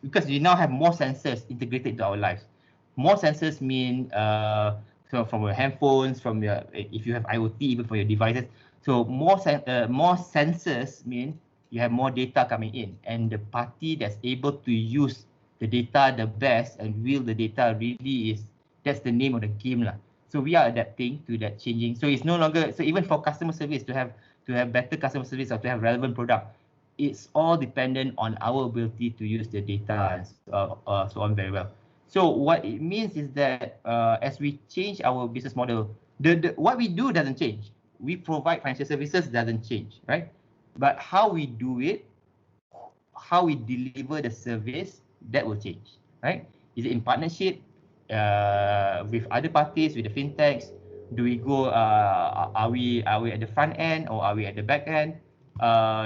because we now have more sensors integrated into our lives. More sensors mean so from your handphones, from your, if you have IoT, even for your devices. So more sensors mean you have more data coming in, and the party that's able to use the data the best and wield the data really that's the name of the game lah. So we are adapting to that changing. So it's no longer, so even for customer service to have better customer service or to have relevant product, it's all dependent on our ability to use the data and so on very well. So what it means is that as we change our business model, what we do doesn't change. We provide financial services doesn't change, right? But how we do it, how we deliver the service, that will change, right? Is it in partnership with other parties, with the fintechs? Do we go? Are we at the front end or are we at the back end?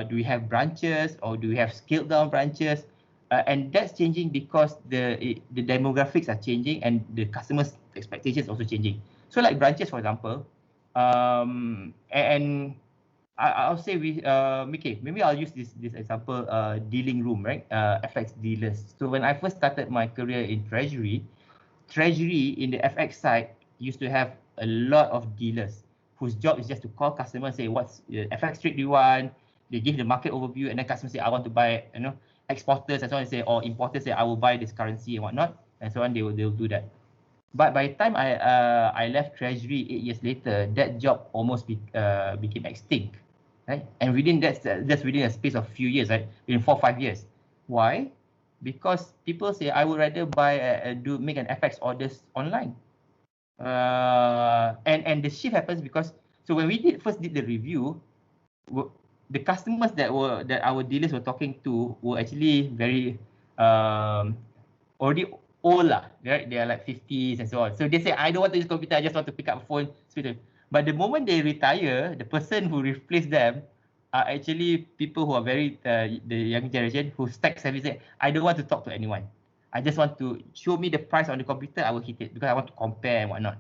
Do we have branches or do we have scaled down branches? And that's changing because the demographics are changing and the customers' expectations also changing. So like branches, for example, and I'll say okay, maybe I'll use this example, dealing room, right? FX dealers. So when I first started my career in Treasury in the FX side used to have a lot of dealers whose job is just to call customers, say what's FX trade do you want? They give the market overview, and then customers say I want to buy, exporters and so on, say, or importers say I will buy this currency and whatnot, and so on. They'll do that. But by the time I left Treasury 8 years later, that job almost became extinct, right? And within that's within a space of few years, right? Within 4 or 5 years. Why? Because people say I would rather make an FX orders online. And the shift happens because when we first did the review, the customers that our dealers were talking to were actually very already old lah, right? They are like 50s and so on. So they say, I don't want to use computer, I just want to pick up a phone, speak to them. But the moment they retire, the person who replaced them are actually people who are very the young generation who tech savvy, say, I don't want to talk to anyone. I just want to show me the price on the computer, I will hit it because I want to compare and whatnot.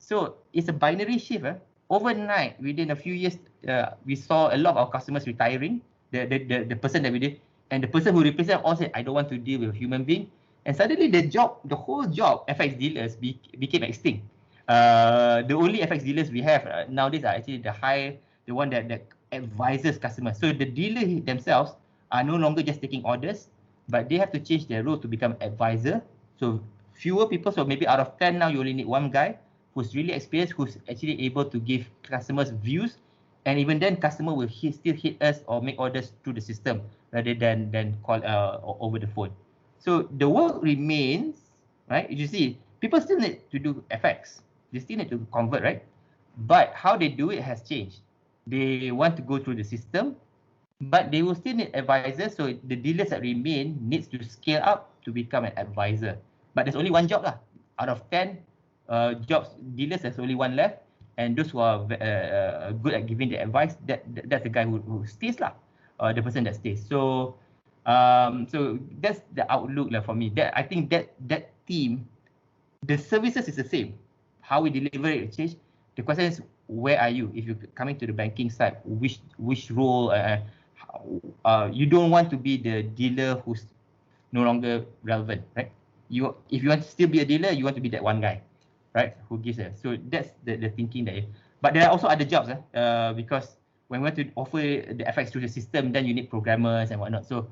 So it's a binary shift. Overnight, within a few years, we saw a lot of our customers retiring. The person that we did, and the person who replaced them all said, I don't want to deal with a human being. And suddenly the whole job, FX dealers became extinct. The only FX dealers we have nowadays are actually the one that advises customers. So the dealer themselves are no longer just taking orders, but they have to change their role to become advisor. So fewer people, so maybe out of 10 now, you only need one guy who's really experienced, who's actually able to give customers views. And even then, customer will still hit us or make orders through the system rather than call over the phone. So the work remains, right? You see, people still need to do FX. They still need to convert, right? But how they do it has changed. They want to go through the system, but they will still need advisors. So the dealers that remain needs to scale up to become an advisor. But there's only one job lah. Out of 10 jobs, dealers, there's only one left. And those who are good at giving the advice, that's the guy who stays lah, the person that stays. So that's the outlook for me. I think that team, the services is the same. How we deliver it change. The question is, where are you? If you're coming to the banking side, which role? You don't want to be the dealer who's no longer relevant, right? If you want to still be a dealer, you want to be that one guy, right? Who gives it. So that's the thinking that. But there are also other jobs, because when we want to offer the FX through the system, then you need programmers and whatnot. So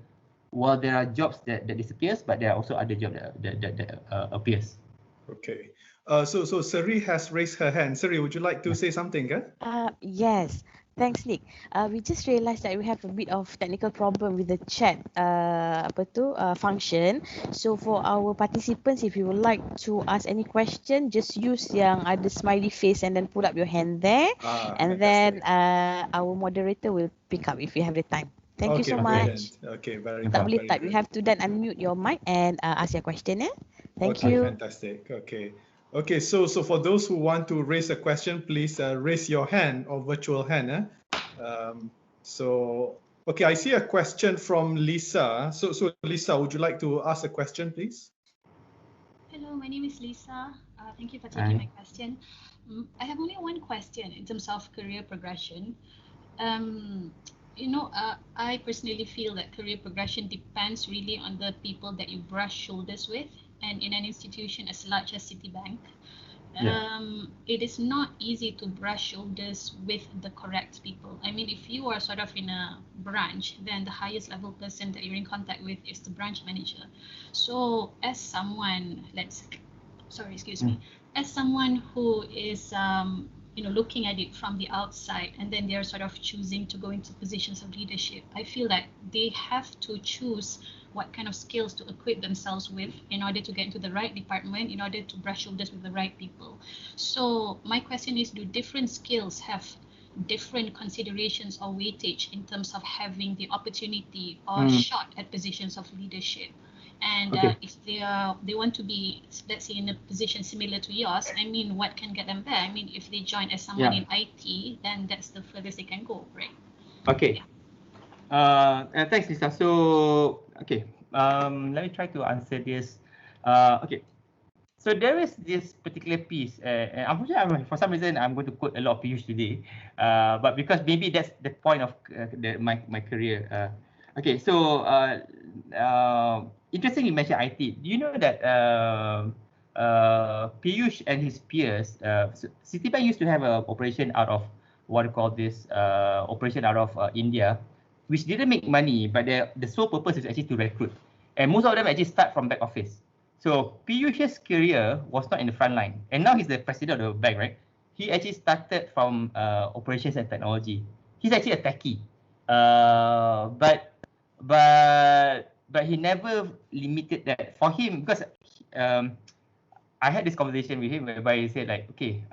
while there are jobs that disappears, but there are also other jobs that appears. Okay. So Sari has raised her hand. Sari, would you like to say something? Yes. Thanks, Nick. We just realized that we have a bit of technical problem with the chat function. So for our participants, if you would like to ask any question, just use yang ada smiley face and then put up your hand there. And fantastic. then our moderator will pick up if you have the time. Thank you so much. Okay, very Tak good. boleh type. You have to then unmute your mic and ask your question. Thank you. Fantastic. Okay, so for those who want to raise a question, please raise your hand or virtual hand. Okay, I see a question from Lisa. So Lisa, would you like to ask a question, please? Hello, my name is Lisa. Thank you for taking my question. I have only one question in terms of career progression. I personally feel that career progression depends really on the people that you brush shoulders with. And in an institution as large as Citibank, it is not easy to brush shoulders with the correct people. I mean, if you are sort of in a branch, then the highest level person that you're in contact with is the branch manager. So as someone, as someone who is looking at it from the outside, and then they're sort of choosing to go into positions of leadership, I feel that they have to choose what kind of skills to equip themselves with in order to get into the right department, in order to brush shoulders with the right people. So my question is, do different skills have different considerations or weightage in terms of having the opportunity or shot at positions of leadership? And if they want to be, let's say, in a position similar to yours, I mean, what can get them there? I mean, if they join as someone in IT, then that's the furthest they can go, right? Okay. Thanks, Lisa. So, let me try to answer this. So there is this particular piece, and unfortunately, for some reason, I'm going to quote a lot of Piyush today, but because maybe that's the point of my career. Okay, so interesting you mentioned IT. Do you know that Piyush and his peers, Citibank used to have an operation out of what you call this operation out of India, which didn't make money, but the sole purpose is actually to recruit, and most of them actually start from back office. So Piyush's career was not in the front line, and now he's the president of the bank, right? He actually started from operations and technology. He's actually a techie, but he never limited that for him because I had this conversation with him whereby he said like, okay,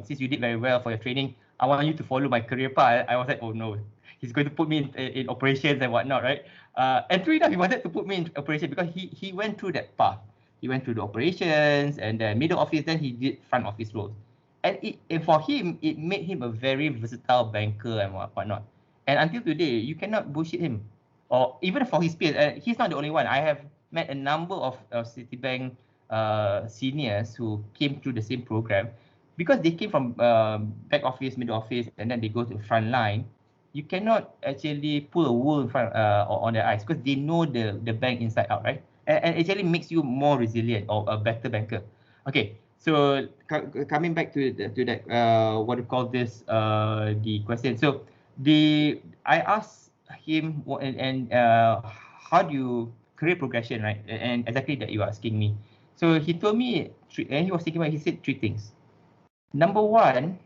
since you did very well for your training, I want you to follow my career path. I was like, oh no, he's going to put me in operations and whatnot, right? And true enough, he wanted to put me in operation because he went through that path. He went through the operations and then middle office, then he did front office roles. And for him, it made him a very versatile banker and whatnot. And until today, you cannot bullshit him. Or even for his peers, he's not the only one. I have met a number of Citibank seniors who came through the same program because they came from back office, middle office, and then they go to the front line. You cannot actually pull a wool in front on their eyes because they know the bank inside out, right? And it actually makes you more resilient or a better banker. Okay, so coming back to that, what do you call this? The question. So I asked him and how do you career progression, right? And exactly that you are asking me. So he told me, and he was thinking about. He said 3 things. Number one,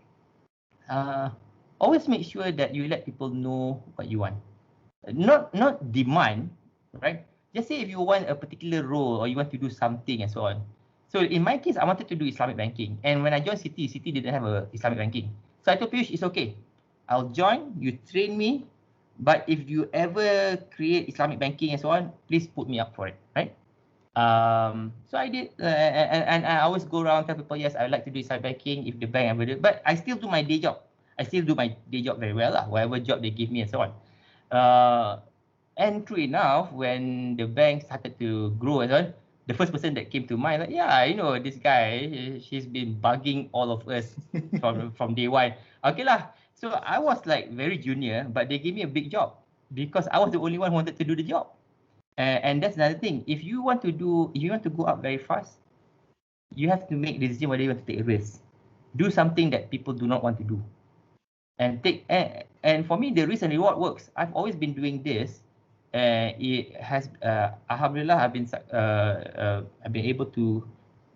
always make sure that you let people know what you want. Not demand, right? Just say if you want a particular role or you want to do something and so on. So in my case, I wanted to do Islamic banking. And when I joined Citi didn't have a Islamic banking. So I told Piyush, it's okay. I'll join, you train me. But if you ever create Islamic banking and so on, please put me up for it, right? So I did, and I always go around tell people, yes, I would like to do Islamic banking if the bank ever do. But I still do my day job. I still do my day job very well, whatever job they give me and so on. And true enough, when the bank started to grow and so on, the first person that came to mind, like, yeah, you know, this guy, she's been bugging all of us from day one. Okay lah. So I was like very junior, but they gave me a big job because I was the only one who wanted to do the job. And that's another thing. If you want to go up very fast, you have to make the decision whether you want to take a risk. Do something that people do not want to do. And for me, the risk and reward works. I've always been doing this. It has, alhamdulillah, I've been able to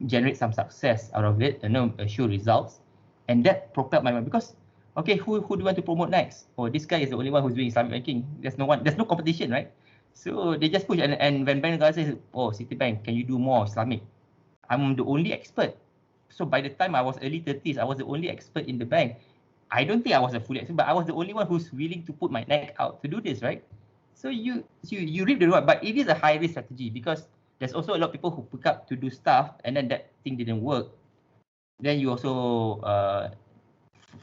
generate some success out of it, show results, and that propelled my mind because, okay, who do you want to promote next? Oh, this guy is the only one who's doing Islamic banking. There's no competition, right? So they just push, and when bank guys says, oh, Citibank, can you do more Islamic? I'm the only expert. So by the time I was early 30s, I was the only expert in the bank. I don't think I was a fully expert, but I was the only one who's willing to put my neck out to do this, right? So you reap the reward, but it is a high risk strategy because there's also a lot of people who pick up to do stuff and then that thing didn't work. Then you also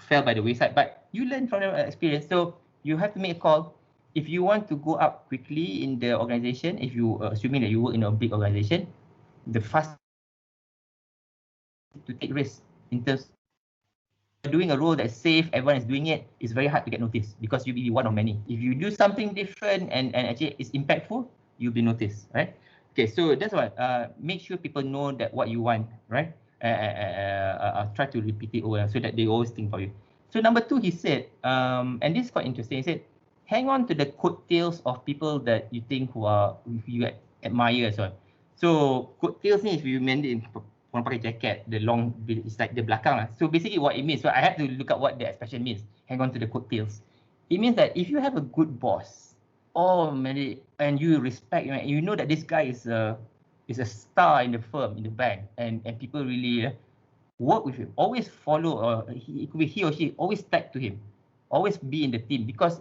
fell by the wayside, but you learn from the experience. So you have to make a call. If you want to go up quickly in the organization, if you assuming that you work in a big organization, the fast to take risks in terms of doing a role that's safe, everyone is doing it, it's very hard to get noticed because you'll be one of many. If you do something different and actually it's impactful, you'll be noticed, right? Okay, so that's what, make sure people know that what you want, right? Try to repeat it over so that they always think about you. So number 2, he said, and this is quite interesting, he said, hang on to the coattails of people that you think who you admire and so on. So coattails ni, if you mean it, orang pakai jacket, the long, it's like the belakang lah. So basically what it means, so I had to look up what the expression means, hang on to the coattails. It means that if you have a good boss, and you respect, you know that this guy is a star in the firm, in the bank, and people really work with him, always follow, he or she, always tag to him, always be in the team, because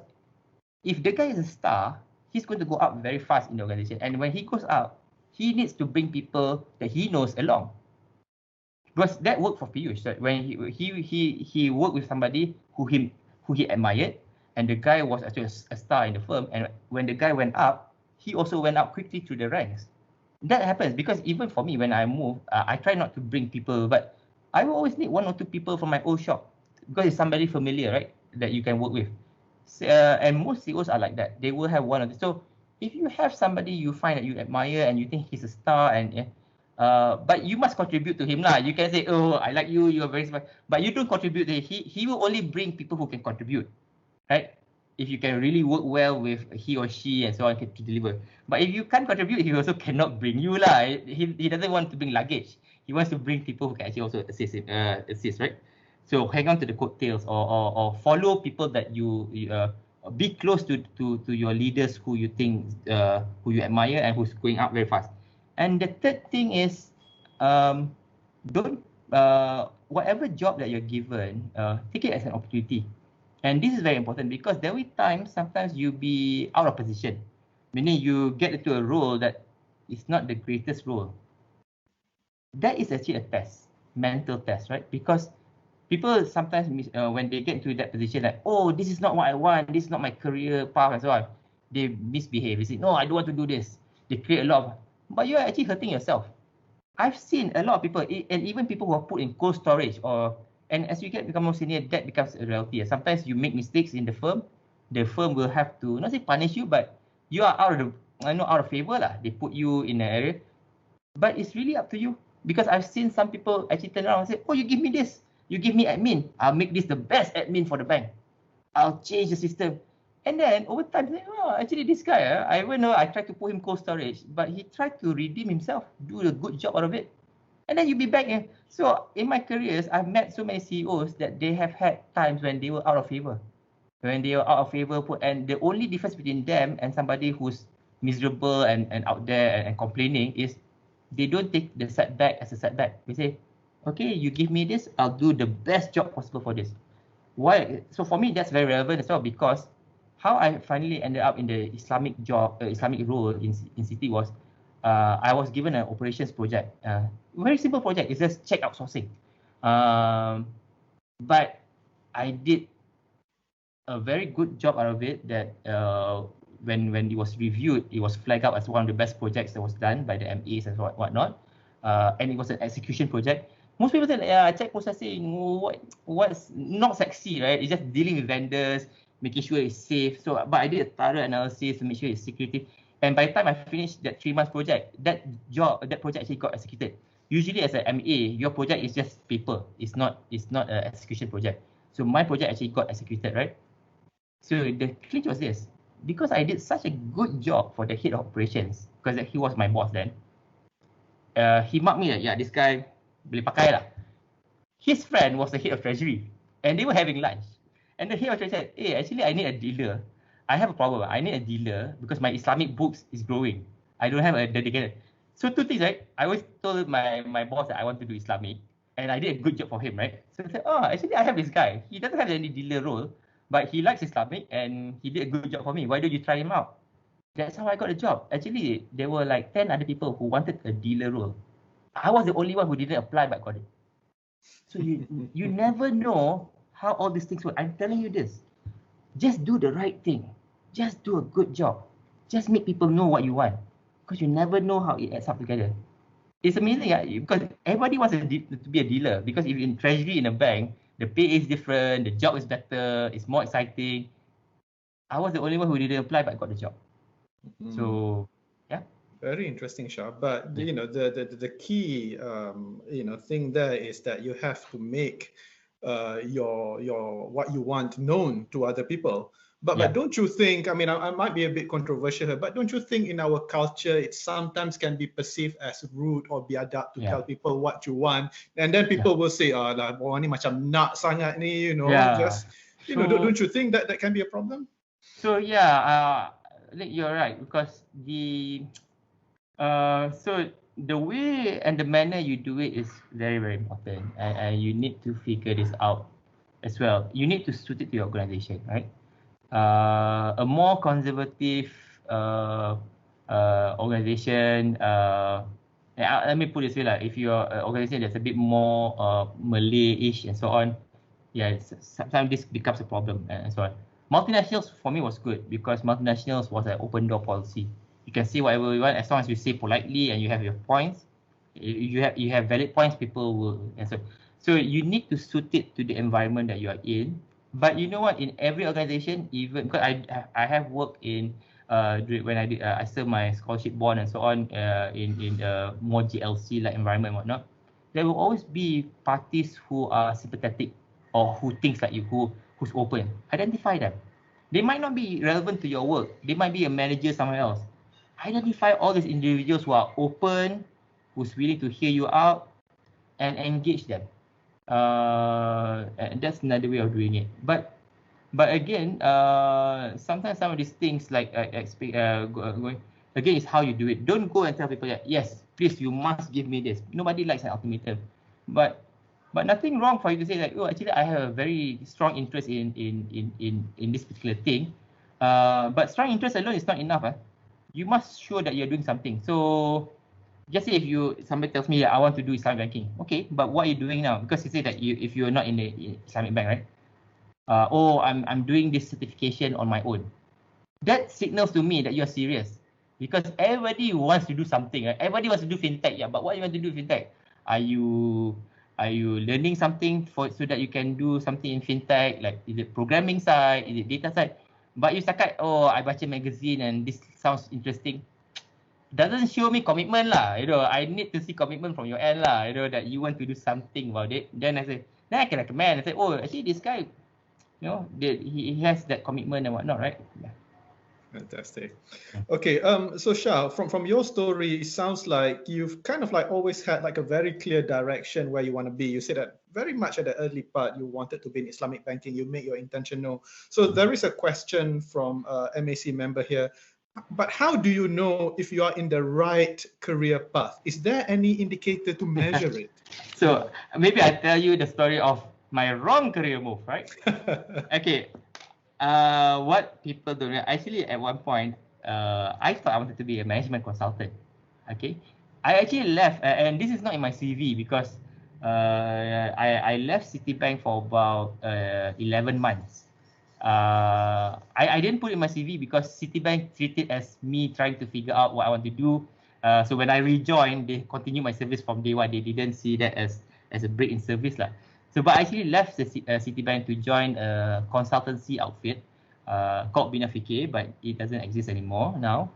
if the guy is a star, he's going to go up very fast in the organization. And when he goes up, he needs to bring people that he knows along. Because that worked for Piyush. So when he worked with somebody who he admired, and the guy was actually a star in the firm. And when the guy went up, he also went up quickly through the ranks. That happens because even for me, when I move, I try not to bring people, but I will always need 1 or 2 people from my old shop because it's somebody familiar, right, that you can work with. And most CEOs are like that. They will have one of the. So if you have somebody you find that you admire and you think he's a star, and but you must contribute to him lah. You can say, oh, I like you, you're very smart, but you don't contribute. He will only bring people who can contribute, right? If you can really work well with he or she and so on to deliver. But if you can't contribute, he also cannot bring you lah. He doesn't want to bring luggage. He wants to bring people who can actually also assist, right? So hang on to the coattails or follow people that you be close to your leaders who you think who you admire and who's going up very fast. And the third thing is don't whatever job that you're given, take it as an opportunity. And this is very important because there will be times sometimes you be out of position, meaning you get into a role that is not the greatest role. That is actually a test, mental test, right? Because people sometimes when they get into that position, like, oh, this is not what I want, this is not my career path and so on, they misbehave. They say, no, I don't want to do this. They create a lot of, but you're actually hurting yourself. I've seen a lot of people, and even people who are put in cold storage and as you become more senior, that becomes a reality. Sometimes you make mistakes in the firm will have to, not say punish you, but you are out of favor lah. They put you in an area, but it's really up to you. Because I've seen some people actually turn around and say, oh, you give me this, you give me admin, I'll make this the best admin for the bank. I'll change the system. And then over time, oh, actually this guy, I even know I tried to put him cold storage, but he tried to redeem himself, do a good job out of it. And then you'll be back. So in my careers, I've met so many CEOs that they have had times when they were out of favor. And the only difference between them and somebody who's miserable and out there and complaining is they don't take the setback as a setback. They say, okay, you give me this, I'll do the best job possible for this. Why? So for me, that's very relevant as well, because how I finally ended up in the Islamic role in Citi was, I was given an operations project. Very simple project. It's just check outsourcing. But I did a very good job out of it that when it was reviewed, it was flagged out as one of the best projects that was done by the MAs and whatnot. And it was an execution project. Most people say, yeah, check processing, what's not sexy, right? It's just dealing with vendors, making sure it's safe. So, but I did a thorough analysis to make sure it's security. And by the time I finished that 3-month project, that project actually got executed. Usually as an MA, your project is just paper. It's not an execution project. So my project actually got executed, right? So the clinch was this. Because I did such a good job for the head of operations, because he was my boss then, he marked me that, yeah, this guy boleh pakai lah. His friend was the head of treasury, and they were having lunch. And the head of treasury said, hey, actually I need a dealer. I have a problem. I need a dealer because my Islamic books is growing. I don't have a dedicated. So 2 things, right? I always told my boss that I want to do Islamic, and I did a good job for him, right? So I said, oh, actually I have this guy. He doesn't have any dealer role, but he likes Islamic and he did a good job for me. Why don't you try him out? That's how I got a job. Actually, there were like 10 other people who wanted a dealer role. I was the only one who didn't apply but got it. So you never know how all these things work. I'm telling you this. Just do the right thing. Just do a good job. Just make people know what you want. Because you never know how it adds up together. It's amazing because everybody wants to be a dealer. Because if you're in treasury in a bank, the pay is different, the job is better, it's more exciting. I was the only one who didn't apply but got the job. So, yeah. Very interesting, Shah. But you know, the key thing there is that you have to make your what you want known to other people. But don't you think, I mean, I might be a bit controversial here, but don't you think in our culture it sometimes can be perceived as rude or biadab to tell people what you want, and then people will say, oh, lah, ni macam nak sangat ni, just, don't you think that can be a problem? So you're right, because so the way and the manner you do it is very, very important, and you need to figure this out as well. You need to suit it to your organization, right? A more conservative organization, let me put it this way, like, if you're an organization that's a bit more Malay-ish and so on, sometimes this becomes a problem and so on. Multinationals for me was good because multinationals was an open door policy. You can say whatever you want as long as you say politely and you have your points. You have valid points, people will answer. So you need to suit it to the environment that you are in. But you know what? In every organization, even because I have worked in when I served my scholarship bond and so on in more GLC like environment and whatnot. There will always be parties who are sympathetic or who thinks like you, who's open. Identify them. They might not be relevant to your work. They might be a manager somewhere else. Identify all these individuals who are open, who's willing to hear you out, and engage them. And that's another way of doing it. But again, sometimes some of these things like going again is how you do it. Don't go and tell people that yes, please you must give me this. Nobody likes an ultimatum. But nothing wrong for you to say that, oh, actually I have a very strong interest in this particular thing. But strong interest alone is not enough. You must show that you're doing something. So just say if somebody tells me that I want to do Islamic banking, okay, but what are you doing now? Because you say that if you're not in the Islamic bank, right? I'm doing this certification on my own. That signals to me that you're serious, because everybody wants to do something. Right? Everybody wants to do fintech, yeah. But what you want to do fintech? Are you learning something so that you can do something in fintech? Like is it programming side? Is it data side? But you setakat, oh, I baca magazine and this sounds interesting. Doesn't show me commitment lah. I need to see commitment from your end lah. That you want to do something about it. Then I can recommend. I say, oh, actually this guy, he has that commitment and whatnot, right? Yeah. Fantastic. Okay, so Shah, from your story, it sounds like you've kind of like always had like a very clear direction where you want to be. You said that very much at the early part, you wanted to be in Islamic banking. You make your intention known. So there is a question from a MAC member here. But how do you know if you are in the right career path? Is there any indicator to measure it? So maybe I tell you the story of my wrong career move, right? Okay. What people don't know, actually at one point, I thought I wanted to be a management consultant. Okay. I actually left, and this is not in my CV because I left Citibank for about 11 months. I didn't put it in my CV because Citibank treated as me trying to figure out what I want to do. So when I rejoined, they continued my service from day one. They didn't see that as a break in service lah. So but I actually left the Citibank to join a consultancy outfit called Bina Fikir, but it doesn't exist anymore now.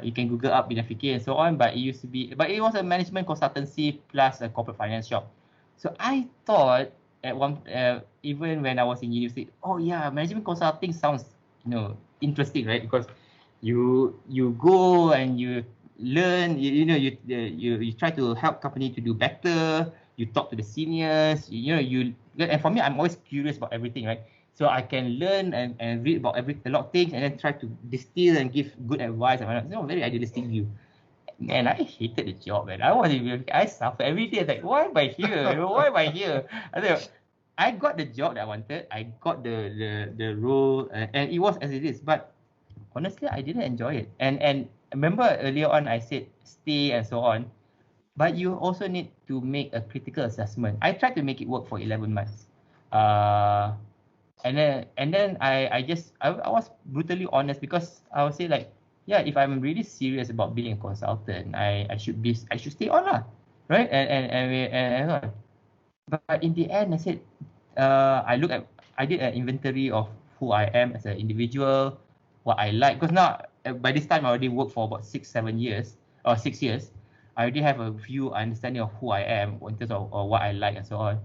You can Google up Bina Fikir and so on, but it was a management consultancy plus a corporate finance shop. So I thought at even when I was in university, oh yeah, management consulting sounds interesting, right? Because you go and you learn, you try to help company to do better. You talk to the seniors, and for me, I'm always curious about everything, right? So I can learn and read about a lot of things and then try to distill and give good advice. Very idealistic view. Man, I hated the job, man. I suffer every day. Like, why am I here? Why am I here? I got the job that I wanted. I got the role, and it was as it is. But honestly, I didn't enjoy it. And remember earlier on, I said stay and so on. But you also need to make a critical assessment. I tried to make it work for 11 months. And then I was brutally honest, because I would say like, yeah, if I'm really serious about being a consultant, I should stay on lah, right? And so on. But in the end, I said, I did an inventory of who I am as an individual, what I like. Because now, by this time, I already worked for about 6 years. I already have a view, understanding of who I am in terms of what I like and so on.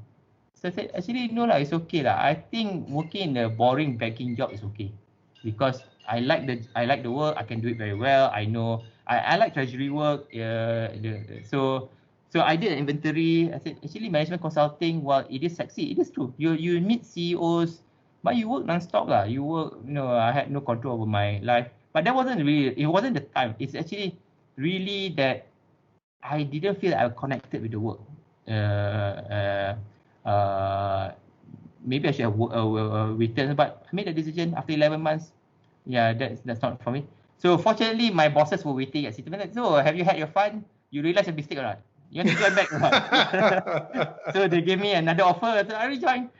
So I said, actually, no lah, it's okay lah. I think working in a boring banking job is okay, because I like the work. I can do it very well. I know I like treasury work. So I did an inventory. I said, actually, management consulting, while it is sexy, it is true. You meet CEOs, but you work non-stop lah. You work, I had no control over my life. But that wasn't really. It wasn't the time. It's actually really that I didn't feel I was connected with the work. Maybe I should have returned, but I made a decision after 11 months. Yeah, that's not for me. So fortunately, my bosses were waiting at Citibank. So have you had your fun? You realize your mistake or not? You want to join back or not? So they gave me another offer. So I rejoined,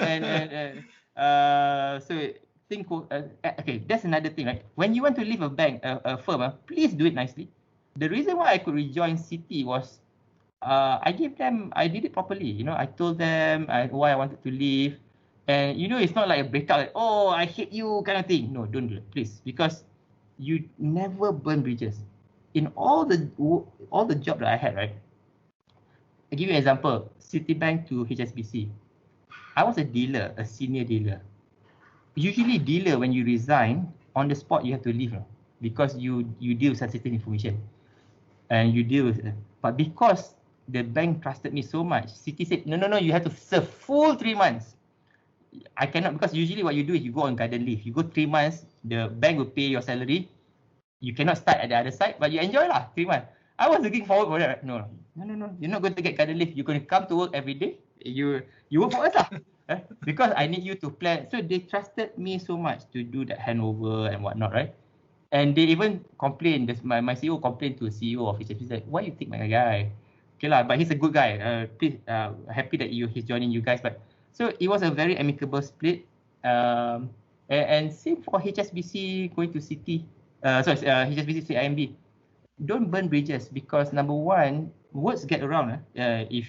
and so think, okay, that's another thing, right? When you want to leave a bank, a firm, please do it nicely. The reason why I could rejoin Citi was I did it properly. You know, I told them why I wanted to leave. And, you know, it's not like a breakout, like, oh, I hate you kind of thing. No, don't do it, please. Because you never burn bridges. In all the job that I had, right? I give you an example, Citibank to HSBC. I was a dealer, a senior dealer. Usually dealer, when you resign, on the spot you have to leave because you deal with sensitive information. And you deal with it. But because the bank trusted me so much, Citi said, no, you have to serve full 3 months. I cannot, because usually what you do is you go on garden leave. You go 3 months, the bank will pay your salary. You cannot start at the other side, but you enjoy 3 months. I was looking forward for that. No. You're not going to get garden leave. You're going to come to work every day. You work for us because I need you to plan. So they trusted me so much to do that handover and whatnot, right? And they even complained. My CEO complained to the CEO of HSBC, like, why you take my guy? Okay lah, but he's a good guy. Please, happy that he's joining you guys. But so it was a very amicable split. And same for HSBC going to Citi. HSBC CIMB. Don't burn bridges because number one, words get around. If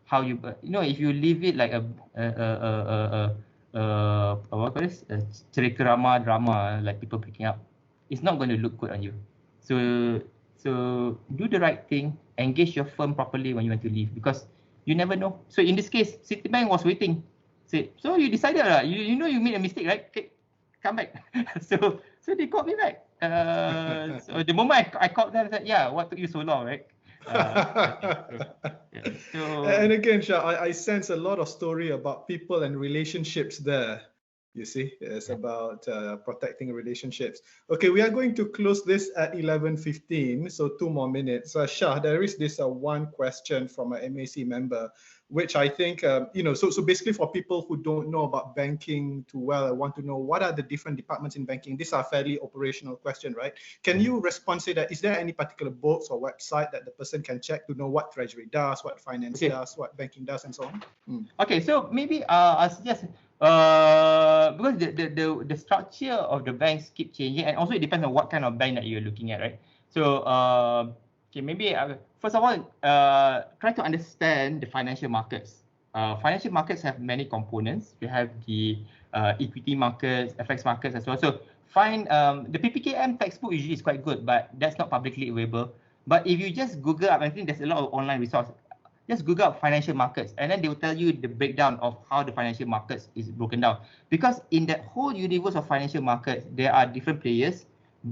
you leave it like what call this? Cerita drama, like people picking up, it's not going to look good on you. So do the right thing, engage your firm properly when you want to leave because you never know. So in this case, Citibank was waiting. Said, so you decided, you know you made a mistake, right? Okay, come back. so they called me back. So the moment I called them, I said, yeah, what took you so long, right? And again, Shah, I sense a lot of story about people and relationships there. You see, it's about protecting relationships. Okay, we are going to close this at 11:15, so 2 more minutes. Shah, there is this one question from a MAC member, which I think, so basically for people who don't know about banking too well, I want to know what are the different departments in banking. These are fairly operational question, right? Can you respond, say that, is there any particular books or website that the person can check to know what treasury does, what finance does, what banking does, and so on? Okay, so maybe I'll suggest, because the structure of the banks keep changing, and also it depends on what kind of bank that you're looking at, right? So, okay, maybe first of all, try to understand the financial markets. Financial markets have many components. You have the equity markets, FX markets as well. So find the PPKM textbook usually is quite good, but that's not publicly available. But if you just Google up, I think there's a lot of online resources. Just Google up financial markets, and then they will tell you the breakdown of how the financial markets is broken down. Because in that whole universe of financial markets, there are different players.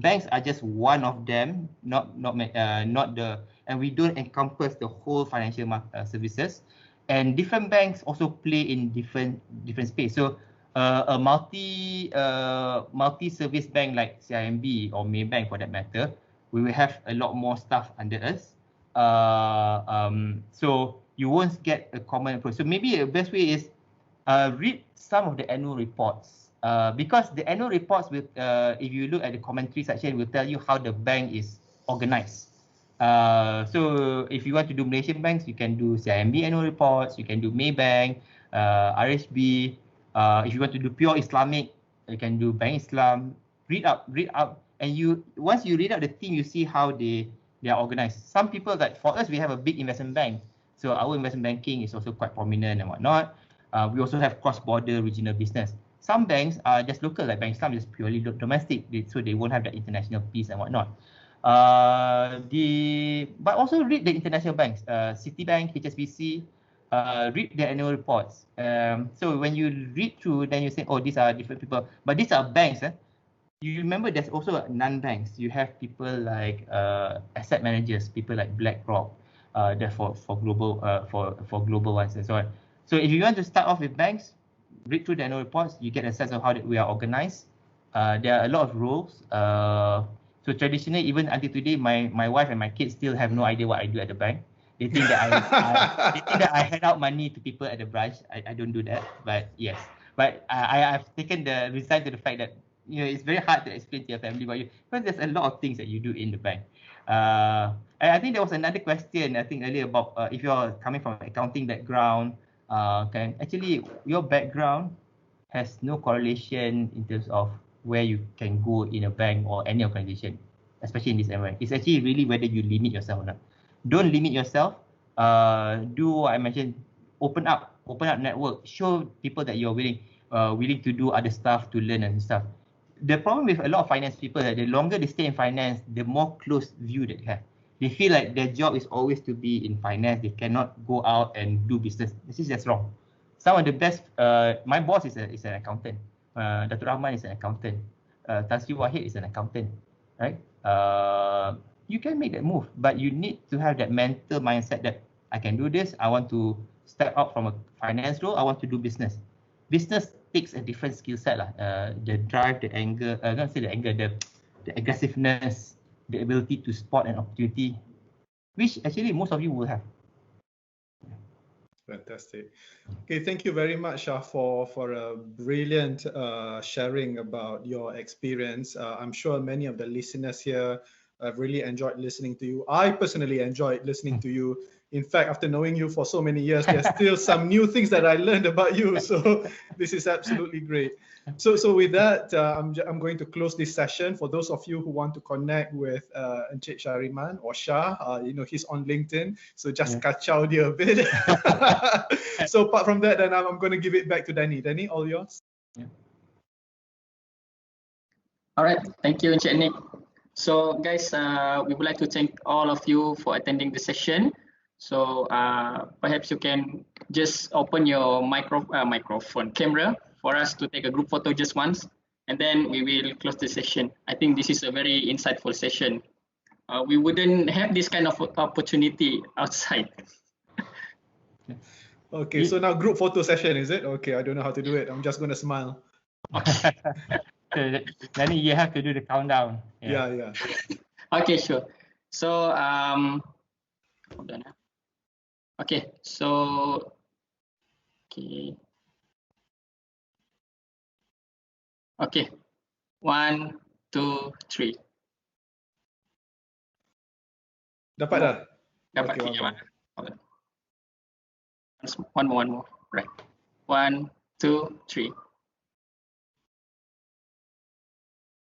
Banks are just one of them, and we don't encompass the whole financial services. And different banks also play in different space. So a multi-service bank like CIMB or Maybank for that matter, we will have a lot more stuff under us. So you won't get a common approach. So maybe the best way is read some of the annual reports, because the annual reports will, if you look at the commentary section, will tell you how the bank is organized. So if you want to do Malaysian banks, you can do CIMB annual reports, you can do Maybank, RHB. If you want to do pure Islamic, you can do Bank Islam. Read up, and once you read out the team, you see how they are organized. Some people, like for us, we have a big investment bank, so our investment banking is also quite prominent and whatnot. We also have cross-border regional business. Some banks are just local, like Bank Islam is purely domestic, so they won't have that international piece and whatnot. But also read the international banks, Citibank, HSBC, read their annual reports. So when you read through, then you say, oh, these are different people, but these are banks. You remember there's also non-banks. You have people like asset managers, people like BlackRock, for global for global ones and so on. So if you want to start off with banks, read through the annual reports, you get a sense of how we are organized. There are a lot of roles. So traditionally, even until today, my wife and my kids still have no idea what I do at the bank. They think that I hand out money to people at the branch. I don't do that, but yes. But I've taken the resigned to the fact that it's very hard to explain to your family about you, because there's a lot of things that you do in the bank. And I think there was another question, I think earlier, about if you're coming from an accounting background, actually your background has no correlation in terms of where you can go in a bank or any organization, especially in this environment. It's actually really whether you limit yourself or not. Don't limit yourself. Do what I mentioned. Open up network. Show people that you're willing to do other stuff, to learn and stuff. The problem with a lot of finance people that the longer they stay in finance, the more close view they have. They feel like their job is always to be in finance. They cannot go out and do business. That's wrong. Some of the best, my boss is an accountant. Datuk Rahman is an accountant. Tan Sri Wahid is an accountant, right? You can make that move, but you need to have that mental mindset that I can do this. I want to step out from a finance role. I want to do business. Business takes a different skill set lah. The drive, the anger, not say the anger, the aggressiveness, the ability to spot an opportunity, which actually most of you will have. Fantastic. Okay, thank you very much for a brilliant sharing about your experience. I'm sure many of the listeners here have really enjoyed listening to you. I personally enjoyed listening to you. In fact, after knowing you for so many years, there's still some new things that I learned about you. So this is absolutely great. So with that, I'm going to close this session. For those of you who want to connect with Encik Shahriman or Shah, he's on LinkedIn. So just kacau dia a bit. So apart from that, then I'm going to give it back to Danny. Danny, all yours. All right. Thank you, Encik Nik. So guys, we would like to thank all of you for attending the session. So perhaps you can just open your microphone camera for us to take a group photo just once, and then we will close the session. I think this is a very insightful session. We wouldn't have this kind of opportunity outside. Okay, so now group photo session, is it? Okay, I don't know how to do it. I'm just going to smile. Then you have to do the countdown. Yeah. Okay, sure. So hold on. Okay, so okay. 1, 2, 3. Dapat dah? Dapat. Okay, hold on. One more. Right. 1, 2, 3.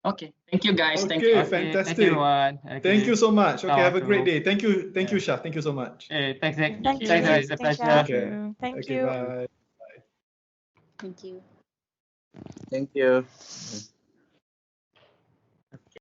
Okay, thank you guys. Okay, thank you. Fantastic. Thank you, everyone. Okay. Thank you so much. Okay, have a great day. Thank you, Shah. Thank you so much. Thanks, Nick. Thank you. Thanks, it's a pleasure. Thank Okay, you. bye. Thank you. Thank you.